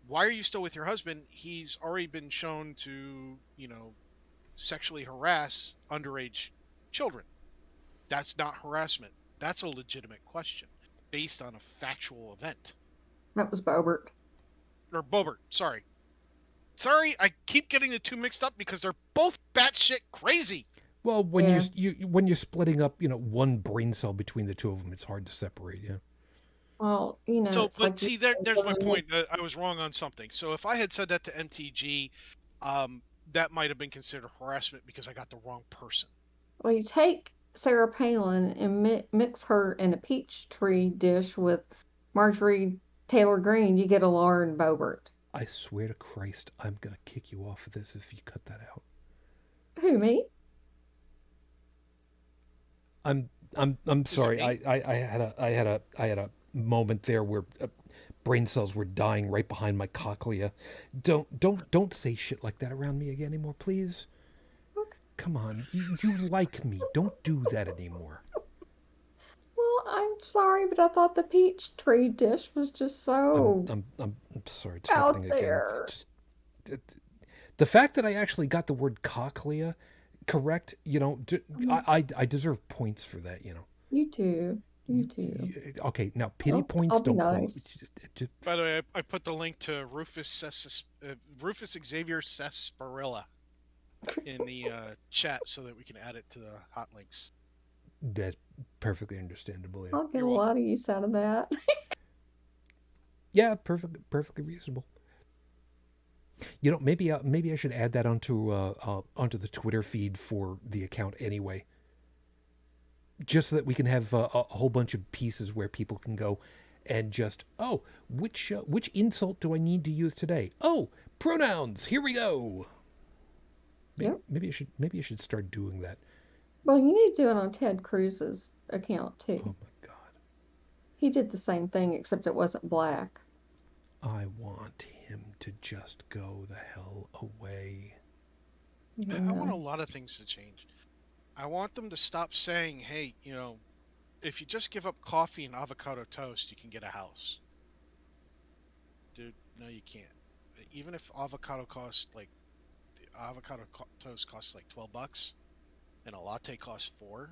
why are you still with your husband? He's already been shown to, sexually harass underage children. That's not harassment. That's a legitimate question based on a factual event. That was Bobert. Or Bobert, sorry. Sorry, I keep getting the two mixed up because they're both batshit crazy. Well, when Yeah. when you're splitting up, one brain cell between the two of them, it's hard to separate. Yeah. Well, So, it's but like see, there's my point. I was wrong on something. So if I had said that to MTG, that might have been considered harassment because I got the wrong person. Well, you take Sarah Palin and mix her in a peach tree dish with Marjorie Taylor Greene, you get a Lauren Boebert. I swear to Christ, I'm gonna kick you off of this if you cut that out. Who, me? I'm sorry. I had a moment there where brain cells were dying right behind my cochlea. Don't say shit like that around me again anymore, please. Okay. Come on, you like me. Don't do that anymore. Well, I'm sorry, but I thought the peach tree dish was just so I'm sorry. It's out happening there. again. The fact that I actually got the word cochlea correct, I deserve points for that. You too. You too. Okay, now pity points I'll be don't nice. By the way, I put the link to Rufus Xavier Sarsaparilla in the chat so that we can add it to the hot links. That's perfectly understandable. Yeah, I'll get a lot of use out of that. yeah, perfectly reasonable. Maybe I should add that onto the Twitter feed for the account anyway, just so that we can have a whole bunch of pieces where people can go and just which insult do I need to use today? Oh, pronouns. Here we go. Maybe I should start doing that. Well, you need to do it on Ted Cruz's account too. Oh my God. He did the same thing, except it wasn't black. I want him to just go the hell away. Yeah. I want a lot of things to change. I want them to stop saying, hey, if you just give up coffee and avocado toast, you can get a house. Dude, no, you can't. Even if avocado toast costs like $12 and a latte costs $4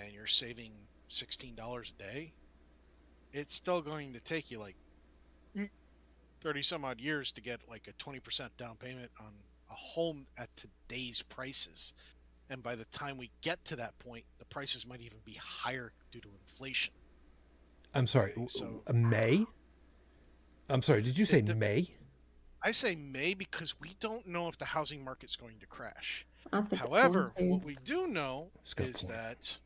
and you're saving $16 a day, it's still going to take you like 30 some odd years to get like a 20% down payment on a home at today's prices. And by the time we get to that point, the prices might even be higher due to inflation. I'm sorry, So May? I'm sorry, did you say May? I say May because we don't know if the housing market's going to crash. I think However, it's what we do know is point. that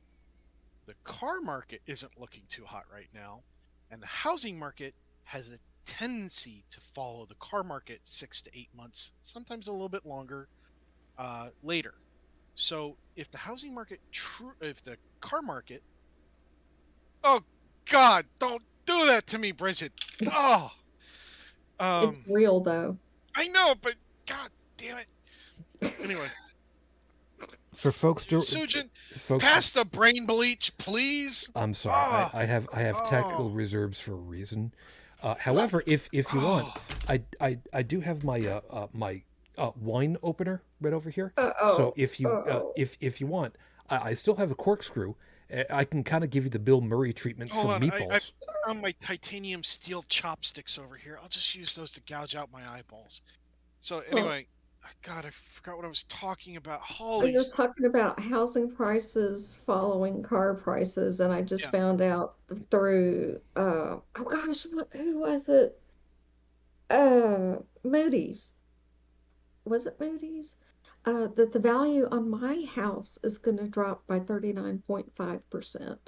the car market isn't looking too hot right now, and the housing market has a tendency to follow the car market 6 to 8 months, sometimes a little bit longer, later. So if the housing market, if the car market, oh God, don't do that to me, Brigid. Oh, it's real though. I know, but God damn it. Anyway, For folks to Shujin, pass the brain bleach, please. I'm sorry, I have tactical reserves for a reason. However, if you want, I do have my my wine opener right over here. So if you want, I still have a corkscrew. I can kind of give you the Bill Murray treatment for meatballs. I found my titanium steel chopsticks over here. I'll just use those to gouge out my eyeballs. So anyway, God, I forgot what I was talking about. Holy! You're talking about housing prices following car prices, and I just found out through oh gosh, who was it? Moody's. Was it Moody's? That the value on my house is going to drop by 39.5%.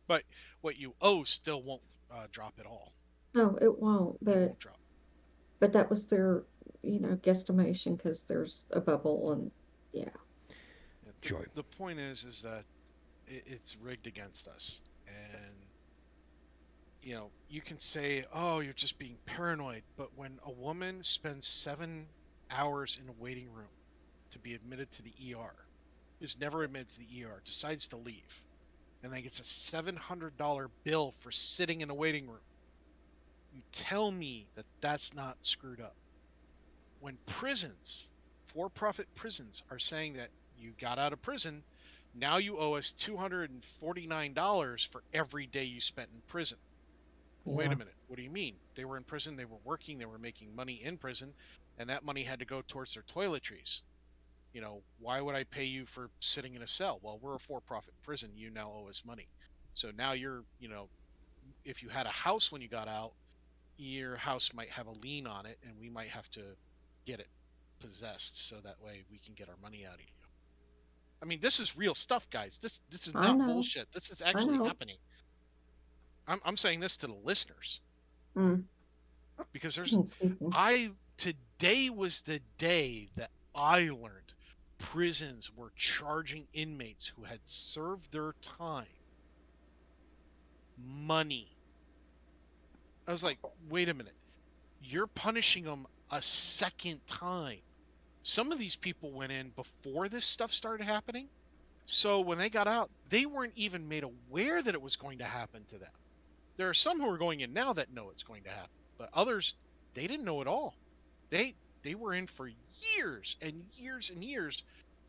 But what you owe still won't drop at all. No, it won't. But it won't drop. But that was their, guesstimation because there's a bubble and Joy. The point is that it's rigged against us, and you can say, oh, you're just being paranoid, but when a woman spends 7 hours in a waiting room to be admitted to the ER, is never admitted to the ER, decides to leave, and then gets a $700 bill for sitting in a waiting room, you tell me that that's not screwed up. When prisons, for-profit prisons, are saying that you got out of prison Now you owe us $249 for every day you spent in prison. Well, wait Yeah. a minute. What do you mean? They were in prison, they were working, they were making money in prison, and that money had to go towards their toiletries. Why would I pay you for sitting in a cell? Well, we're a for-profit prison. You now owe us money. So now if you had a house when you got out, your house might have a lien on it, and we might have to get it possessed so that way we can get our money out of you. I mean, this is real stuff, guys. This is I not know. bullshit. This is I actually know. happening. I'm saying this to the listeners Mm. because Excuse me. today was the day that I learned prisons were charging inmates who had served their time money. I was like, wait a minute. You're punishing them a second time. Some of these people went in before this stuff started happening. So when they got out, they weren't even made aware that it was going to happen to them. There are some who are going in now that know it's going to happen, but others, they didn't know at all. They were in for years and years and years,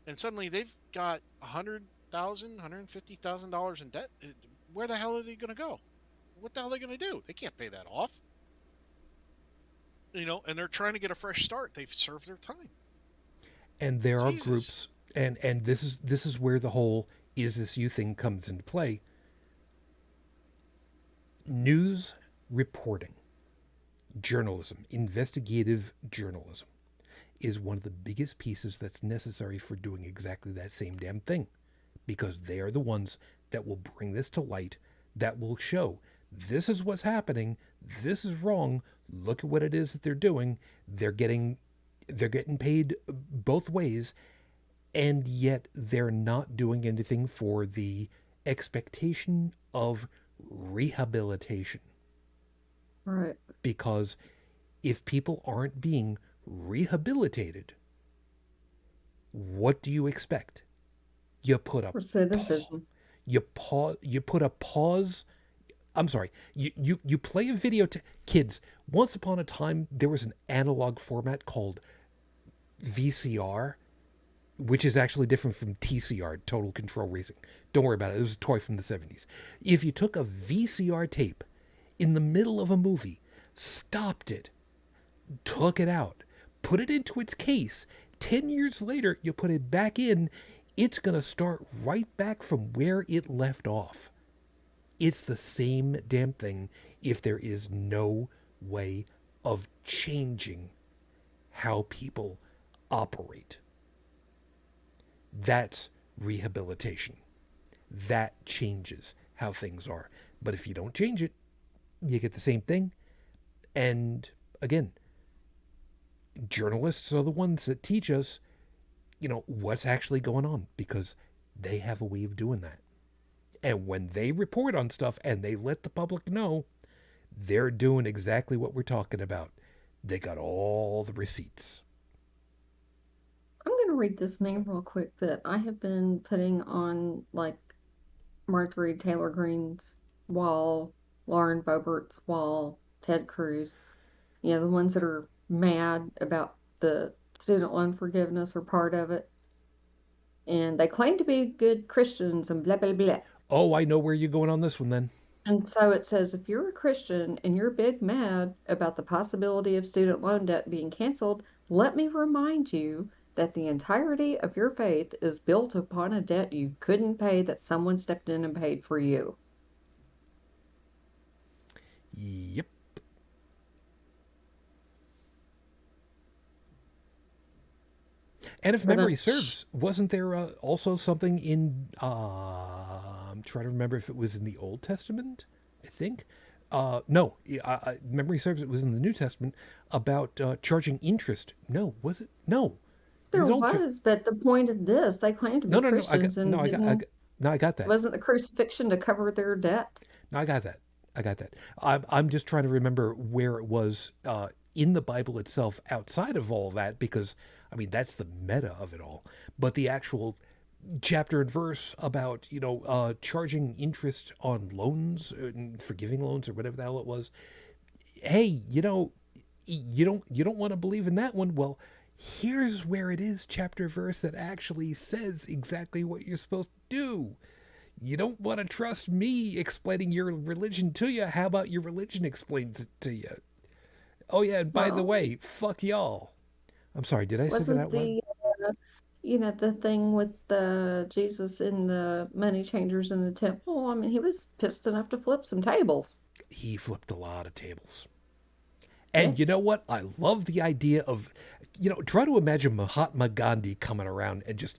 and suddenly they've got $100,000, $150,000 in debt. Where the hell are they going to go? What the hell are they going to do? They can't pay that off. And they're trying to get a fresh start. They've served their time. And there are Jesus. groups, and this is where the whole "is this you" thing comes into play. News reporting, journalism, investigative journalism, is one of the biggest pieces that's necessary for doing exactly that same damn thing, because they are the ones that will bring this to light, that will show this is what's happening, this is wrong, look at what it is that they're doing. They're getting paid both ways, and yet they're not doing anything for the expectation of rehabilitation. Right. Because if people aren't being rehabilitated, what do you expect? You put a Recidivism. you put a pause. I'm sorry. You play a video to kids. Once upon a time, there was an analog format called VCR, which is actually different from TCR, Total Control Racing. Don't worry about it. It was a toy from the 70s. If you took a VCR tape in the middle of a movie, stopped it, took it out, put it into its case, 10 years later, you put it back in, it's going to start right back from where it left off. It's the same damn thing if there is no way of changing how people operate. That's rehabilitation. That changes how things are. But if you don't change it, you get the same thing. And again, journalists are the ones that teach us, what's actually going on, because they have a way of doing that. And when they report on stuff and they let the public know, they're doing exactly what we're talking about. They got all the receipts. I'm going to read this meme real quick that I have been putting on, like, Marjorie Taylor Greene's wall, Lauren Boebert's wall, Ted Cruz. The ones that are mad about the student loan forgiveness or part of it. And they claim to be good Christians and blah, blah, blah. Oh, I know where you're going on this one then. And so it says, if you're a Christian and you're big mad about the possibility of student loan debt being canceled, let me remind you that the entirety of your faith is built upon a debt you couldn't pay that someone stepped in and paid for you. Yep. And if memory serves, wasn't there also something in, I'm trying to remember if it was in the Old Testament, I think. No, memory serves, it was in the New Testament about charging interest. No, was it? No. There was, but the point of this, they claimed to be Christians and didn't. I got that. Wasn't the crucifixion to cover their debt? No, I got that. I'm just trying to remember where it was in the Bible itself outside of all that, because, I mean, that's the meta of it all. But the actual chapter and verse about, charging interest on loans, forgiving loans, or whatever the hell it was. Hey, you don't want to believe in that one. Well, here's where it is, chapter verse, that actually says exactly what you're supposed to do. You don't want to trust me explaining your religion to you. How about your religion explains it to you? Oh, yeah, and by the Well, way, fuck y'all. I'm sorry, did I say that wasn't out loud? the thing with the Jesus and the money changers in the temple? I mean, he was pissed enough to flip some tables. He flipped a lot of tables. Yeah. And you know what? I love the idea of, try to imagine Mahatma Gandhi coming around and just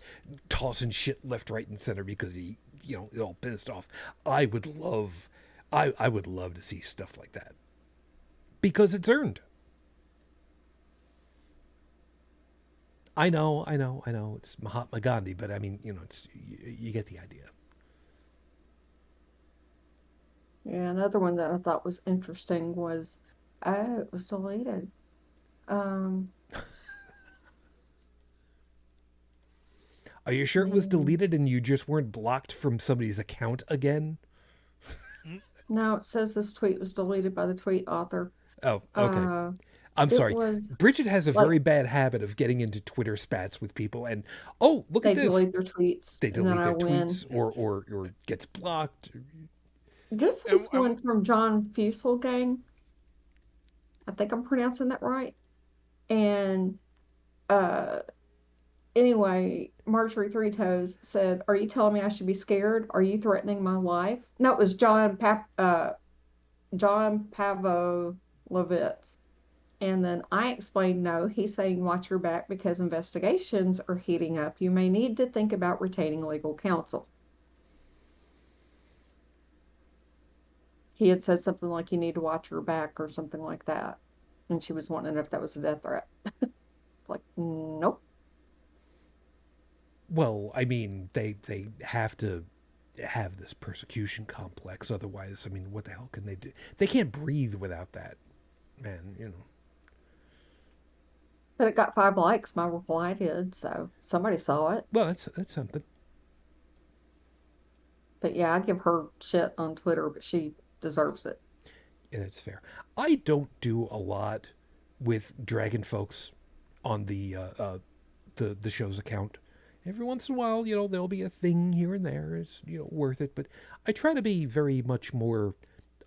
tossing shit left, right, and center because he, is all pissed off. I would love, I would love to see stuff like that because it's earned. I know. It's Mahatma Gandhi, but I mean, it's you get the idea. Yeah, another one that I thought was interesting was, oh, it was deleted. Um, Are you sure it was the deleted and you just weren't blocked from somebody's account again? Mm, No, it says this tweet was deleted by the tweet author. Oh, okay. Uh, I'm it sorry. was Bridget has a like very bad habit of getting into Twitter spats with people and, oh, look at they this. delete their tweets They and then delete I their win. tweets or gets blocked. This and was one from John Fusel. I think I'm pronouncing that right. And uh, anyway, Marjorie Three Toes said, "Are you telling me I should be scared? Are you threatening my life?" No, it was John Pavlovitz. And then I explained, no, he's saying watch your back because investigations are heating up. You may need to think about retaining legal counsel. He had said something like you need to watch your back or something like that. And she was wondering if that was a death threat. It's like, nope. Well, I mean, they have to have this persecution complex. Otherwise, I mean, what the hell can they do? They can't breathe without that, man. But it got 5 likes. My reply did, so somebody saw it. Well, that's something. But yeah, I give her shit on Twitter, but she deserves it. Yeah, that's fair. I don't do a lot with dragon folks on the show's account. Every once in a while, there'll be a thing here and there. It's worth it, but I try to be very much more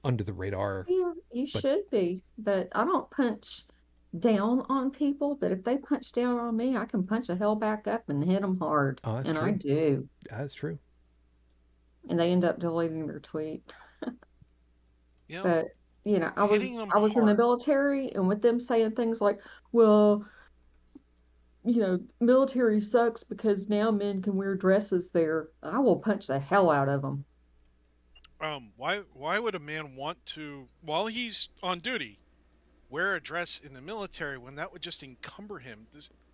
under the radar. Yeah, you But should be. But I don't punch down on people. But if they punch down on me, I can punch a hell back up and hit them hard. that's And I true. do. That's true. And they end up deleting their tweet. you know, But I hitting was them I was in the hard. military, and with them saying things like, "Well, military sucks because now men can wear dresses there," I will punch the hell out of them. Why would a man want to, while he's on duty, wear a dress in the military when that would just encumber him?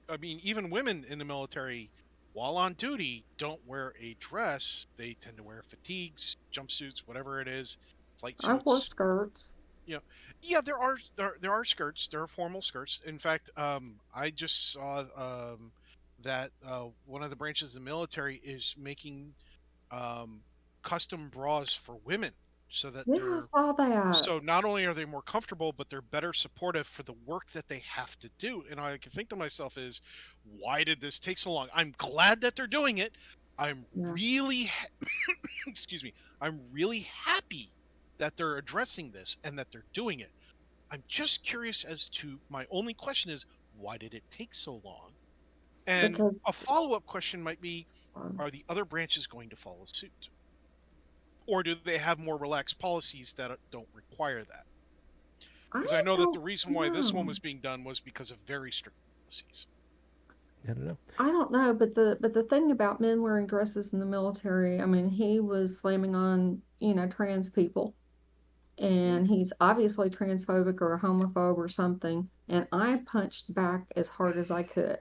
I mean, even women in the military, while on duty, don't wear a dress. They tend to wear fatigues, jumpsuits, whatever it is, flight I wore suits. skirts. You know, yeah, there are skirts. There are formal skirts. In fact, I just saw that one of the branches of the military is making um, custom bras for women, so that Yeah, I they're saw that. so not only are they more comfortable, but they're better supportive for the work that they have to do. And I can think to myself is, why did this take so long? I'm glad that they're doing it. I'm Yeah. really, excuse me, I'm really happy that they're addressing this and that they're doing it. I'm just curious as to, my only question is, why did it take so long? And Because a follow-up question might be, um, are the other branches going to follow suit? Or do they have more relaxed policies that don't require that? I Because I know that the don't reason why this one know. was being done was because of very strict policies. I don't know. I don't know, but the thing about men wearing dresses in the military, I mean, he was slamming on, trans people, Mm, and he's obviously transphobic or a homophobe or something, and I punched back as hard as I could.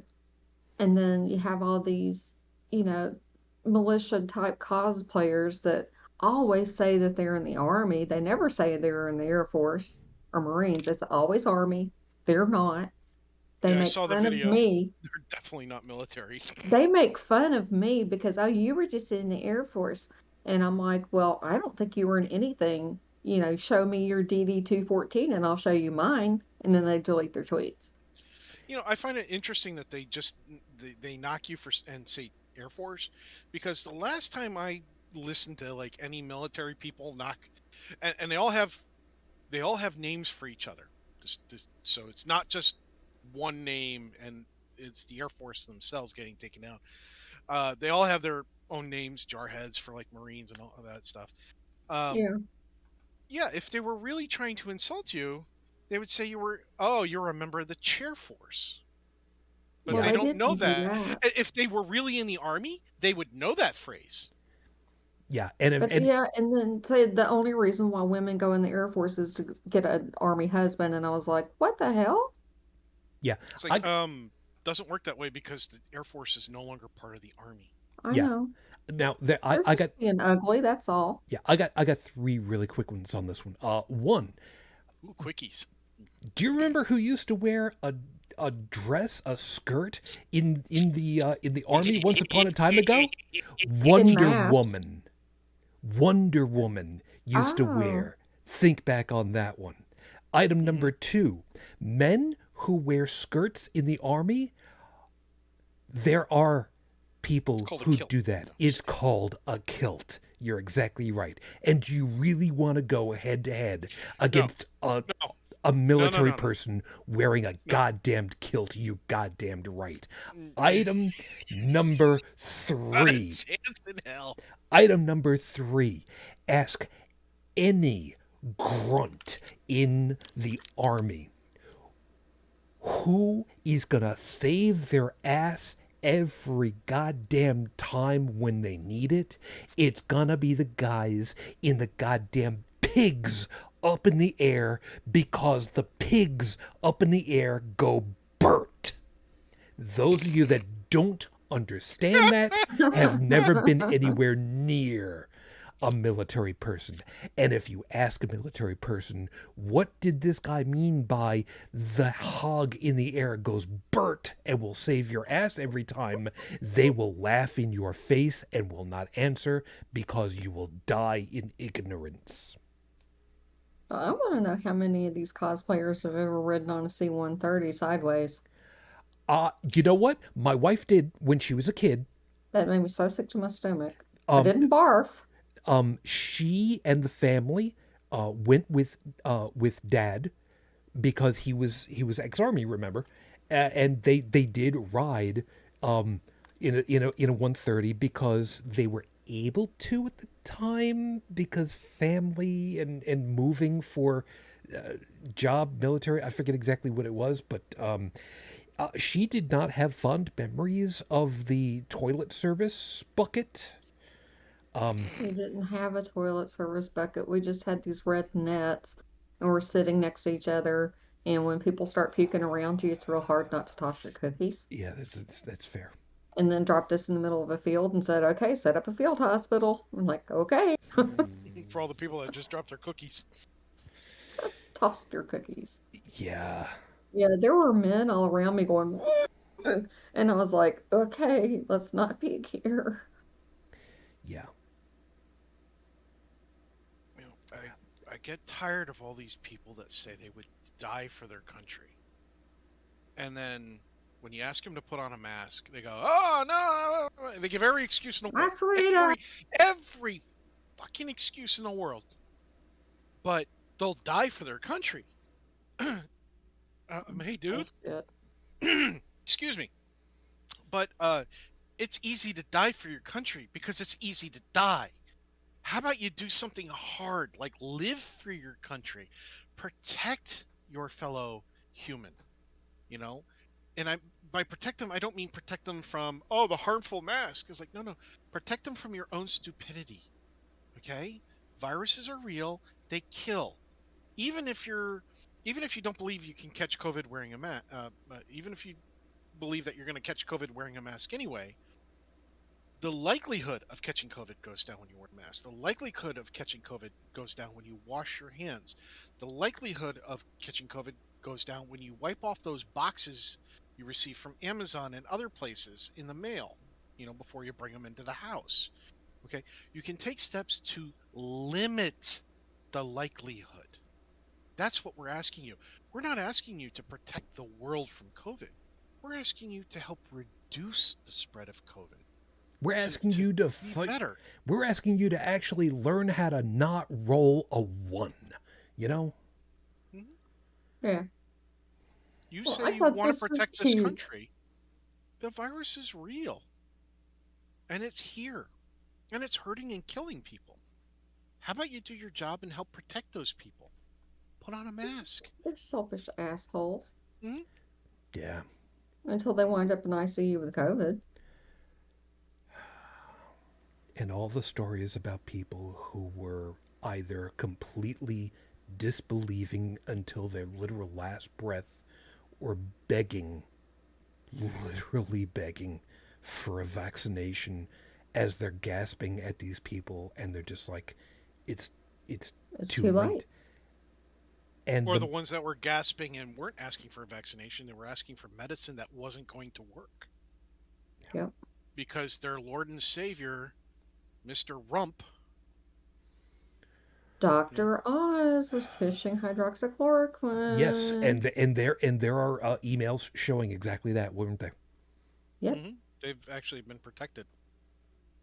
And then you have all these, you know, militia type cosplayers that always say that they're in the army. They never say they're in the Air Force or Marines. It's always army. They're not. They yeah, I make saw the fun of video. me. They're definitely not military. They make fun of me because, oh, you were just in the Air Force. And I'm like, well, I don't think you were in anything. Show me your DD 214 and I'll show you mine. And then they delete their tweets. I find it interesting that they knock you for and say Air Force, because the last time I listened to like any military people knock, and they all have names for each other. So it's not just one name, and it's the Air Force themselves getting taken out. They all have their own names, jarheads for like Marines and all of that stuff. Um, Yeah. yeah, if they were really trying to insult you, they would say you're a member of the Chair Force. But Well, Yeah. they they don't know didn't do that. that. If they were really in the army, they would know that phrase. Yeah. And if But yeah, and then said the only reason why women go in the Air Force is to get an army husband, and I was like, what the hell? yeah, It's I like doesn't work that way because the Air Force is no longer part of the army. I yeah. know. Now They're I got just being ugly, that's all. yeah, I got three really quick ones on this one. One, Ooh, quickies. do you remember who used to wear a dress, a skirt in the army once upon a time ago? In Wonder math. Woman. Wonder Woman used to Oh. wear. Think back on that one. Item Mhm. number two, men who wear skirts in the army, there are It's people called a who kilt. do that. No, It's called a kilt. You're exactly right. And do you really want to go head to head no, against no, a no, no, military no, no, person wearing a no. goddamned kilt? You goddamned right. Mm, Item number Not a three. chance in hell. Item number three. Ask any grunt in the army who is gonna save their ass every goddamn time when they need it. It's gonna be the guys in the goddamn pigs up in the air, because the pigs up in the air go Bert. Those of you that don't understand that have never been anywhere near a military person. And if you ask a military person, what did this guy mean by the hog in the air goes Bert and will save your ass every time, they will laugh in your face and will not answer, because you will die in ignorance. I want to know how many of these cosplayers have ever ridden on a C-130 sideways. You know what? My wife did when she was a kid. That made me so sick to my stomach. I Um, didn't barf. she and the family went with dad, because he was ex-army, remember, and they did ride in a 130 because they were able to at the time, because family and moving for job, military, I forget exactly what it was, but she did not have fond memories of the toilet service bucket. We didn't have a toilet service bucket. We just had these red nets, and we're sitting next to each other. And when people start puking around you, it's real hard not to toss your cookies. Yeah, that's fair. And then dropped us in the middle of a field and said, okay, set up a field hospital. I'm like, okay, For all the people that just dropped their cookies. toss your cookies. Yeah. Yeah, there were men all around me going, and I was like, okay, let's not puke here. Yeah. You know, I get tired of all these people that say they would die for their country, and then when you ask them to put on a mask, they go, "Oh no!" They give every excuse in the My world, freedom. every fucking excuse in the world, but they'll die for their country. Hey, dude, Bullshit. excuse me, but it's easy to die for your country because it's easy to die. How about you do something hard, like live for your country, protect your fellow human, you know? And by protect them, I don't mean protect them from, oh, the harmful mask. It's like, no, protect them from your own stupidity. Okay? Viruses are real, they kill. Even if you're even if you don't believe you can catch COVID wearing a mask, even if you believe that you're going to catch COVID wearing a mask anyway, the likelihood of catching COVID goes down when you wear a mask. The likelihood of catching COVID goes down when you wash your hands. The likelihood of catching COVID goes down when you wipe off those boxes you receive from Amazon and other places in the mail, before you bring them into the house. Okay? You can take steps to limit the likelihood. That's what we're asking you. We're not asking you to protect the world from COVID. We're asking you to help reduce the spread of COVID. We're asking you to be fight. better. We're asking you to actually learn how to not roll a 1. You know? Mhm. Yeah. You Well, say I you thought want to this was protect this cute. country. The virus is real. And it's here. And it's hurting and killing people. How about you do your job and help protect those people? Put on a mask. They're selfish assholes Hmm? Yeah. until they wind up in ICU with COVID. And all the stories about people who were either completely disbelieving until their literal last breath or begging, literally begging for a vaccination as they're gasping at these people and they're just like, it's It's too too late. late. And Or the ones that were gasping and weren't asking for a vaccination, they were asking for medicine that wasn't going to work. Yep. Because their Lord and Savior, Mr. Rump, Dr. Oz was pushing hydroxychloroquine. yes, and there are emails showing exactly that, weren't there? Yep. Mm-hmm. They've actually been protected.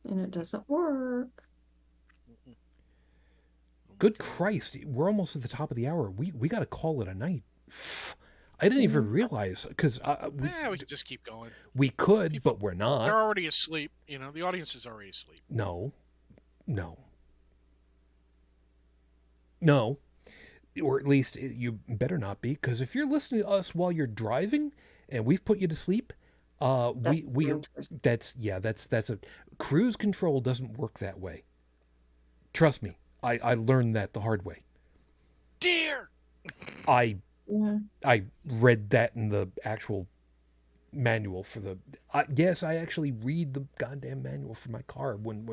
And it doesn't work. Mm-mm. Good Christ, we're almost at the top of the hour. We got to call it a night. I didn't even realize because We can just keep going. we could, People- but we're They're not. already asleep. You know, the audience is already asleep. No, or at least you better not be, because if you're listening to us while you're driving and we've put you to sleep, that's a cruise control doesn't work that way. Trust me, I learned that the hard way. Dear. I Yeah. read that in the actual manual for the. Yes, I actually read the goddamn manual for my car when.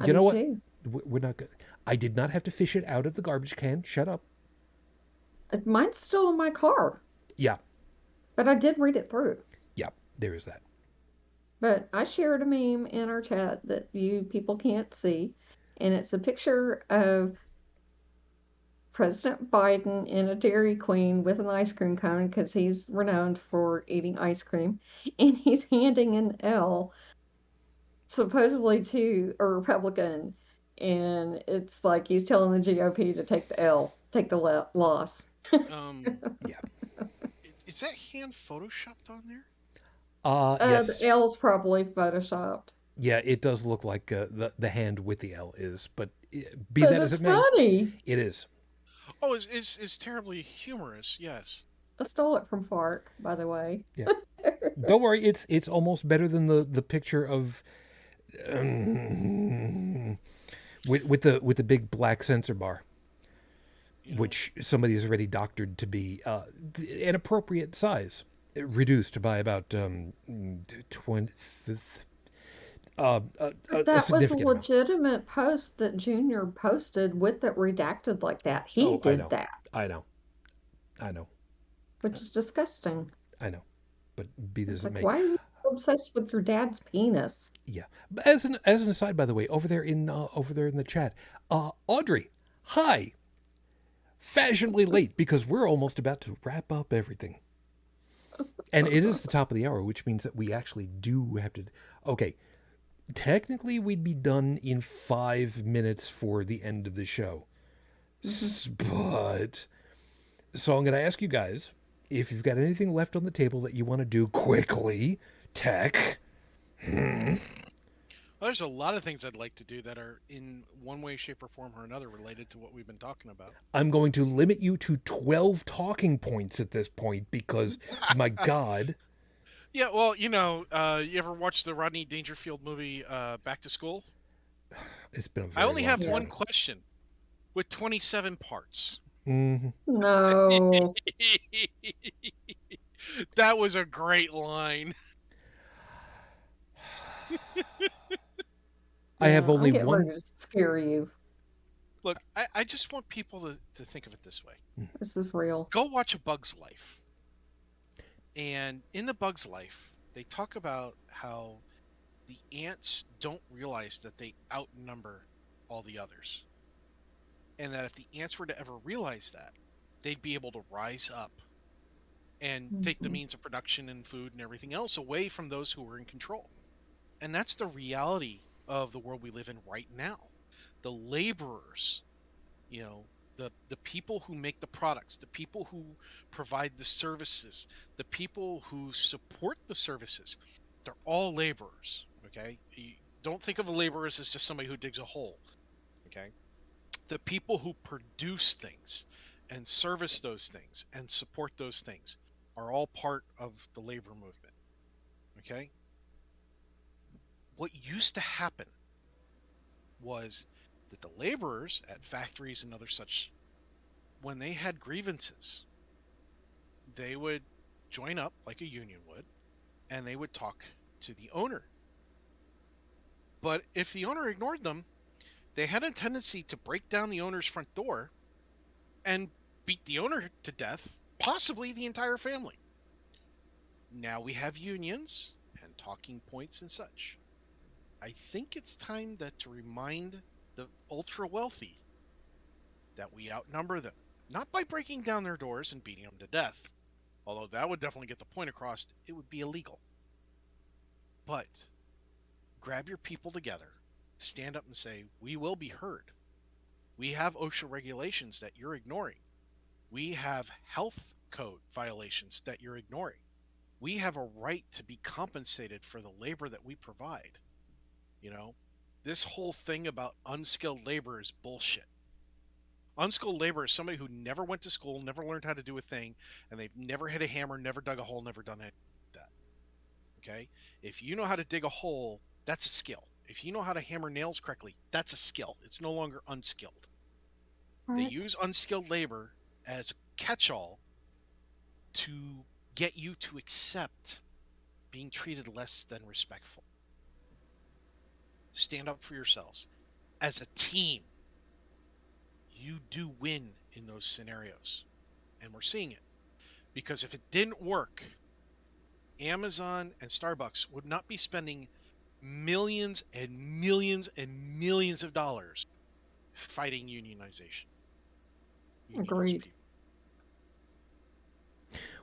You know what? Too. We're not good. I did not have to fish it out of the garbage can. Shut up. Mine's still in my car, Yeah, but I did read it through. yeah. There is that. But I shared a meme in our chat that you people can't see, and it's a picture of President Biden in a Dairy Queen with an ice cream cone because he's renowned for eating ice cream, and he's handing an L supposedly to a Republican, and it's like he's telling the GOP to take the L, take the loss. Yeah. Is that hand photoshopped on there? Yes. The L's probably photoshopped. Yeah, it does look like the hand with the L is, but be But that as it's it may, funny. it is. Oh, it's terribly humorous. Yes. I stole it from Fark, by the way. Yeah. Don't worry, it's almost better than the picture of with the big black sensor bar, You know, which somebody has already doctored to be an appropriate size, reduced by about 20. That was a legitimate post that Junior posted with it redacted like that. He did that. I know. Which is disgusting. I know. But be this as it may. Why are you so obsessed with your dad's penis? Yeah. But as an aside, by the way, over there in the chat, Audrey, hi. Fashionably late because we're almost about to wrap up everything. And it is the top of the hour, which means that we actually do have to. Okay. Technically, we'd be done in 5 minutes for the end of the show. But, so I'm going to ask you guys, if you've got anything left on the table that you want to do quickly, Tech. well, there's a lot of things I'd like to do that are in one way, shape, or form or another related to what we've been talking about. I'm going to limit you to 12 talking points at this point because, my God. Yeah, well, you ever watch the Rodney Dangerfield movie, Back to School? It's been a I only have long one time. question with 27 parts. Mm-hmm. No. That was a great line. I have only I'm getting one. ready to scare you. Look, I just want people to think of it this way. This is real. Go watch A Bug's Life. And in The Bug's Life, they talk about how the ants don't realize that they outnumber all the others. And that if the ants were to ever realize that, they'd be able to rise up and take the means of production and food and everything else away from those who were in control. And that's the reality of the world we live in right now. The laborers, you know, the people who make the products, the people who provide the services, the people who support the services, they're all laborers. Okay, you don't think of a laborer as just somebody who digs a hole. Okay, the people who produce things and service those things and support those things are all part of the labor movement. Okay, what used to happen was that the laborers at factories and other such, when they had grievances, they would join up like a union would, and they would talk to the owner. But if the owner ignored them, they had a tendency to break down the owner's front door and beat the owner to death, possibly the entire family. Now we have unions and talking points and such. I think it's time to remind the ultra wealthy that we outnumber them, not by breaking down their doors and beating them to death, although that would definitely get the point across. It would be illegal. But grab your people together, stand up and say, we will be heard. We have OSHA regulations that you're ignoring. We have health code violations that you're ignoring. We have a right to be compensated for the labor that we provide. You know, this whole thing about unskilled labor is bullshit. Unskilled labor is somebody who never went to school, never learned how to do a thing, and they've never hit a hammer, never dug a hole, never done anything like that. Okay? If you know how to dig a hole, that's a skill. If you know how to hammer nails correctly, that's a skill. It's no longer unskilled. They Right. use unskilled labor as a catch-all to get you to accept being treated less than respectful. Stand up for yourselves. As a team, you do win in those scenarios. And we're seeing it. Because if it didn't work, Amazon and Starbucks would not be spending millions and millions and millions of dollars fighting unionization. Unionize Agreed. people.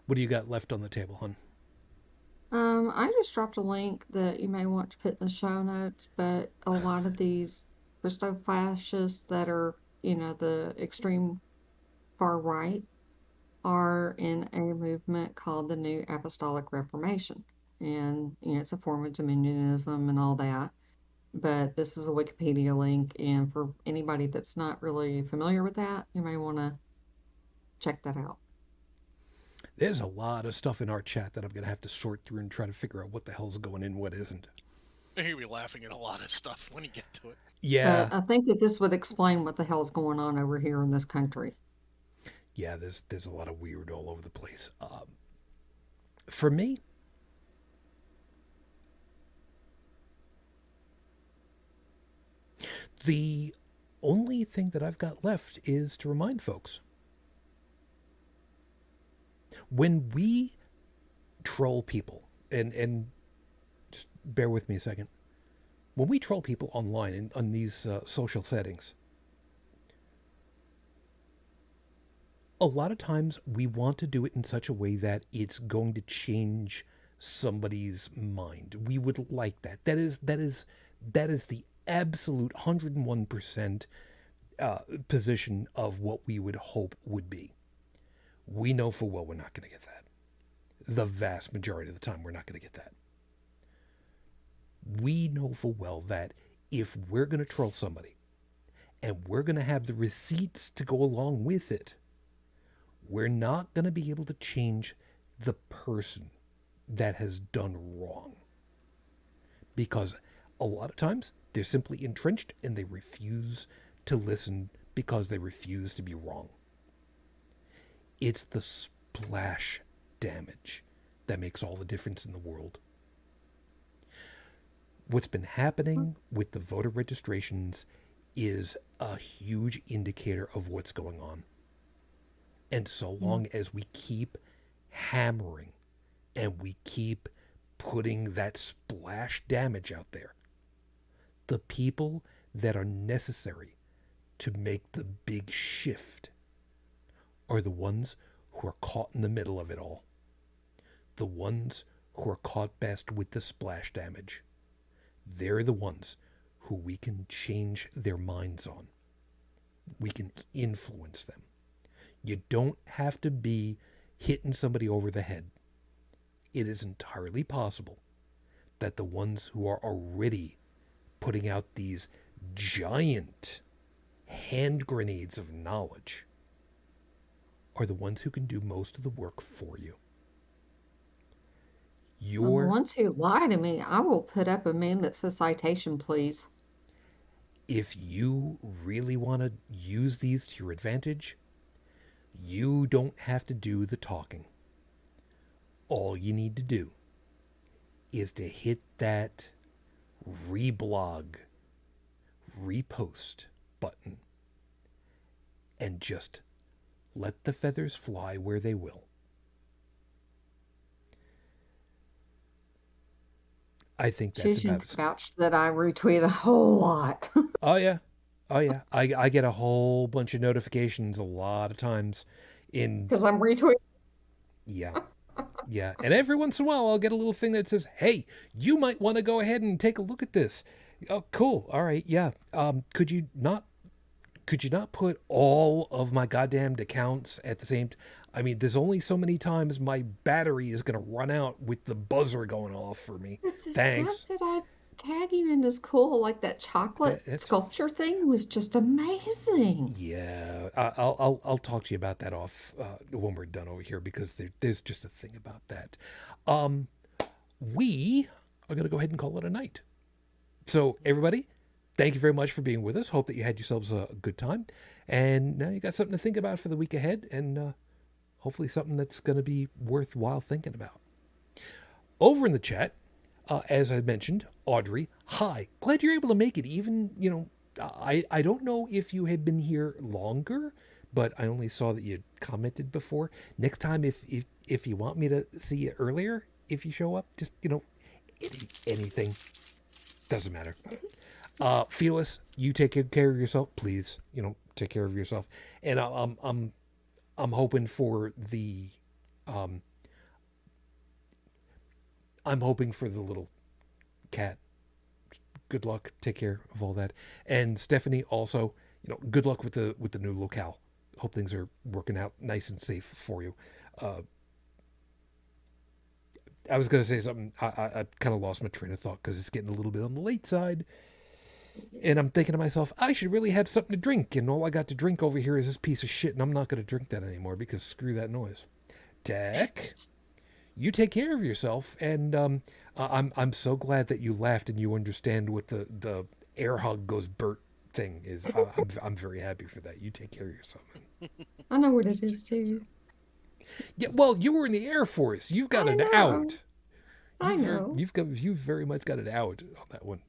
What do you got left on the table, hon? I just dropped a link that you may want to put in the show notes, but a lot of these Christo fascists that are, the extreme far right are in a movement called the New Apostolic Reformation. And, it's a form of dominionism and all that. But this is a Wikipedia link, and for anybody that's not really familiar with that, you may want to check that out. There's a lot of stuff in our chat that I'm going to have to sort through and try to figure out what the hell's going in, what isn't. You're going to be laughing at a lot of stuff when you get to it. Yeah. But I think that this would explain what the hell's going on over here in this country. Yeah, there's a lot of weird all over the place. For me, the only thing that I've got left is to remind folks. When we troll people, and just bear with me a second, when we troll people online on these social settings, a lot of times we want to do it in such a way that it's going to change somebody's mind. We would like that. That is the absolute 101% position of what we would hope would be. We know full well we're not going to get that. The vast majority of the time, we're not going to get that. We know full well that if we're going to troll somebody and we're going to have the receipts to go along with it, we're not going to be able to change the person that has done wrong. Because a lot of times they're simply entrenched and they refuse to listen because they refuse to be wrong. It's the splash damage that makes all the difference in the world. What's been happening with the voter registrations is a huge indicator of what's going on. And so long as we keep hammering and we keep putting that splash damage out there, the people that are necessary to make the big shift are the ones who are caught in the middle of it all. The ones who are caught best with the splash damage. they're the ones who we can change their minds on. We can influence them. You don't have to be hitting somebody over the head. It is entirely possible that the ones who are already putting out these giant hand grenades of knowledge are the ones who can do most of the work for you. Well, the Your ones who lie to me, I will put up a meme that says citation, please. If you really want to use these to your advantage, you don't have to do the talking. All you need to do is to hit that reblog, repost button and just let the feathers fly where they will. I think that's Shujin about it. vouched that I retweet a whole lot. Oh, yeah. Oh, yeah. I get a whole bunch of notifications a lot of times in, Because I'm retweeting. yeah. Yeah. And every once in a while, I'll get a little thing that says, hey, you might want to go ahead and take a look at this. Oh, cool. All right. Yeah. Could you not put all of my goddamned accounts at the same I mean, there's only so many times my battery is going to run out with the buzzer going off for me. But the Thanks. stuff that I tag you in is cool. Like that chocolate That's sculpture thing was just amazing. Yeah, I'll talk to you about that off when we're done over here because there's just a thing about that. Um, we are gonna go ahead and call it a night. So everybody, thank you very much for being with us. Hope that you had yourselves a good time, and now you got something to think about for the week ahead, and hopefully something that's gonna be worthwhile thinking about. Over in the chat, as I mentioned, Audrey, hi. Glad you're able to make it. Even, I don't know if you had been here longer, but I only saw that you commented before. Next time, if you want me to see you earlier, if you show up, just, anything. Doesn't matter. Fearless, you take good care of yourself, please. Take care of yourself. And I'm hoping for the I'm hoping for the little cat. Good luck. Take care of all that. And Stephanie, also, good luck with the new locale. Hope things are working out nice and safe for you. I was gonna say something. I kind of lost my train of thought because it's getting a little bit on the late side, and I'm thinking to myself, I should really have something to drink, and all I got to drink over here is this piece of shit, and I'm not gonna drink that anymore because screw that noise. Tech. You take care of yourself, and I'm so glad that you laughed and you understand what the air hug goes Bert thing is. I'm very happy for that. You take care of yourself. I know what it is too. Yeah, well, you were in the Air Force. You've got I an know. out. I know. You've very much got it out on that one.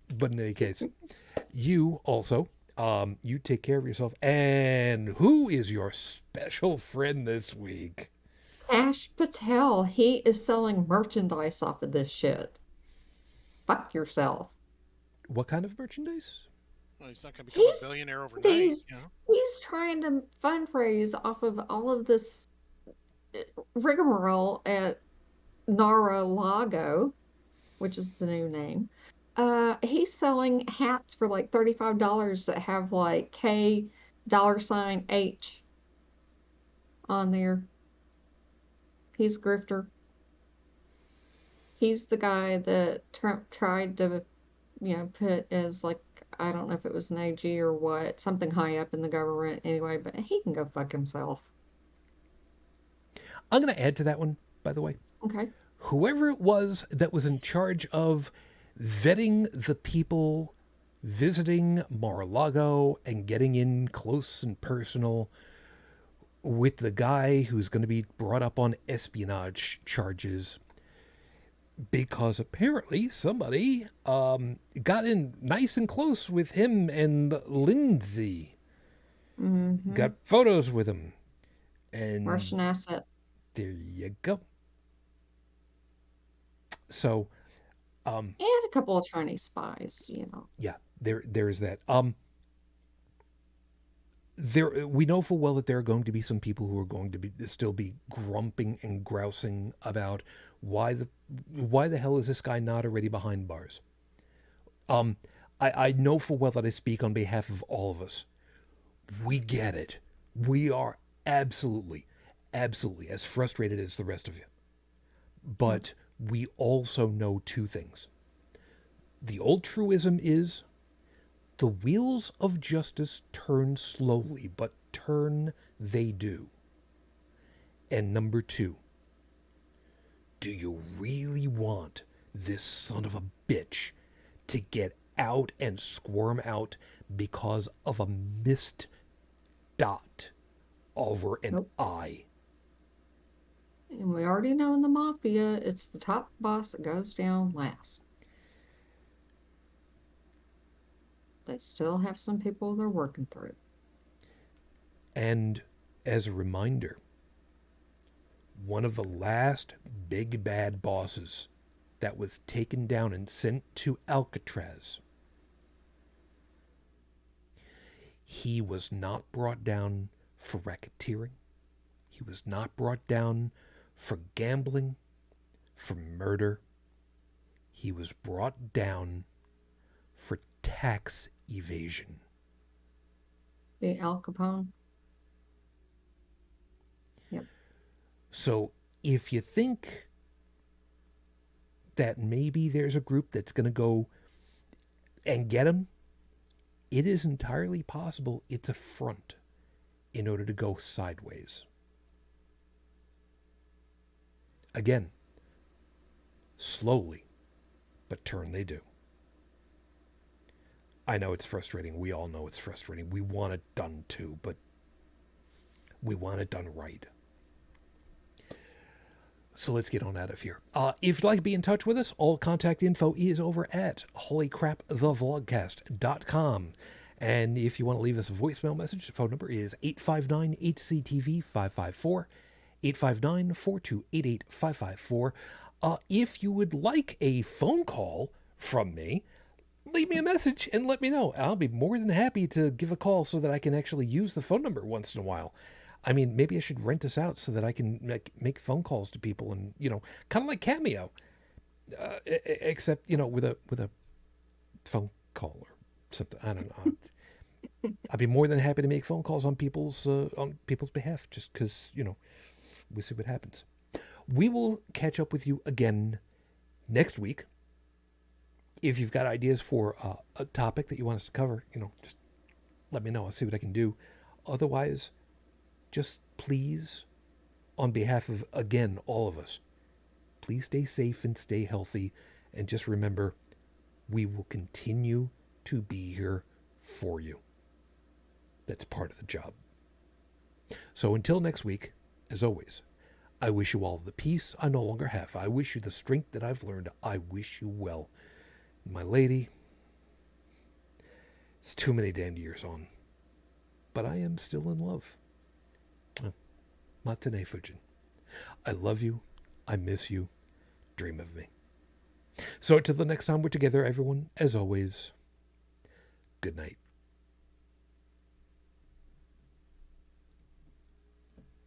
But in any case, you also you take care of yourself. And who is your special friend this week? Ash Patel, he is selling merchandise off of this shit. Fuck yourself. What kind of merchandise? Well, he's not going to become He's a billionaire overnight. He's trying to fundraise off of all of this rigmarole at Nar-a-Lago, which is the new name. He's selling hats for like $35 that have like K $H on there. He's a grifter. He's the guy that Trump tried to, put as like, I don't know if it was an AG or what, something high up in the government anyway, but he can go fuck himself. I'm going to add to that one, by the way. Okay. Whoever it was that was in charge of vetting the people visiting Mar-a-Lago and getting in close and personal with the guy who's going to be brought up on espionage charges because apparently somebody got in nice and close with him and Lindsay. Mm-hmm. Got photos with him. And Russian asset. there you go. So and a couple of Chinese spies, Yeah, there's that. we know full well that there are going to be some people who are going to still be grumping and grousing about why the hell is this guy not already behind bars. I know full well that I speak on behalf of all of us. We get it. We are absolutely as frustrated as the rest of you. But we also know two things. The old truism is, the wheels of justice turn slowly, but turn they do. And number two, do you really want this son of a bitch to get out and squirm out because of a missed dot over an I? And we already know in the mafia, it's the top boss that goes down last. They still have some people they're working through. And as a reminder, one of the last big bad bosses that was taken down and sent to Alcatraz, he was not brought down for racketeering. He was not brought down for gambling, for murder. He was brought down for tax evasion. The Al Capone. Yep. So if you think that maybe there's a group that's going to go and get him, it is entirely possible it's a front in order to go sideways. Again, slowly, but turn they do. I know it's frustrating. We all know it's frustrating. We want it done too, but we want it done right. So let's get on out of here. If you'd like to be in touch with us, all contact info is over at holycrapthevlogcast.com. And if you want to leave us a voicemail message, the phone number is 859-HCTV-554, 859-428-8554. If you would like a phone call from me, leave me a message and let me know. I'll be more than happy to give a call so that I can actually use the phone number once in a while. I mean, maybe I should rent this out so that I can make phone calls to people and, kind of like Cameo, except, with a phone call or something. I don't know. I'd be more than happy to make phone calls on people's behalf just because, we'll see what happens. We will catch up with you again next week. If you've got ideas for a topic that you want us to cover, just let me know. I'll see what I can do. Otherwise, just please, on behalf of, again, all of us, please stay safe and stay healthy. And just remember, we will continue to be here for you. That's part of the job. So until next week, as always, I wish you all the peace I no longer have. I wish you the strength that I've learned. I wish you well. My lady, it's too many damn years on, but I am still in love. Matane Fujin. I love you. I miss you. Dream of me. So until the next time we're together, everyone, as always, good night.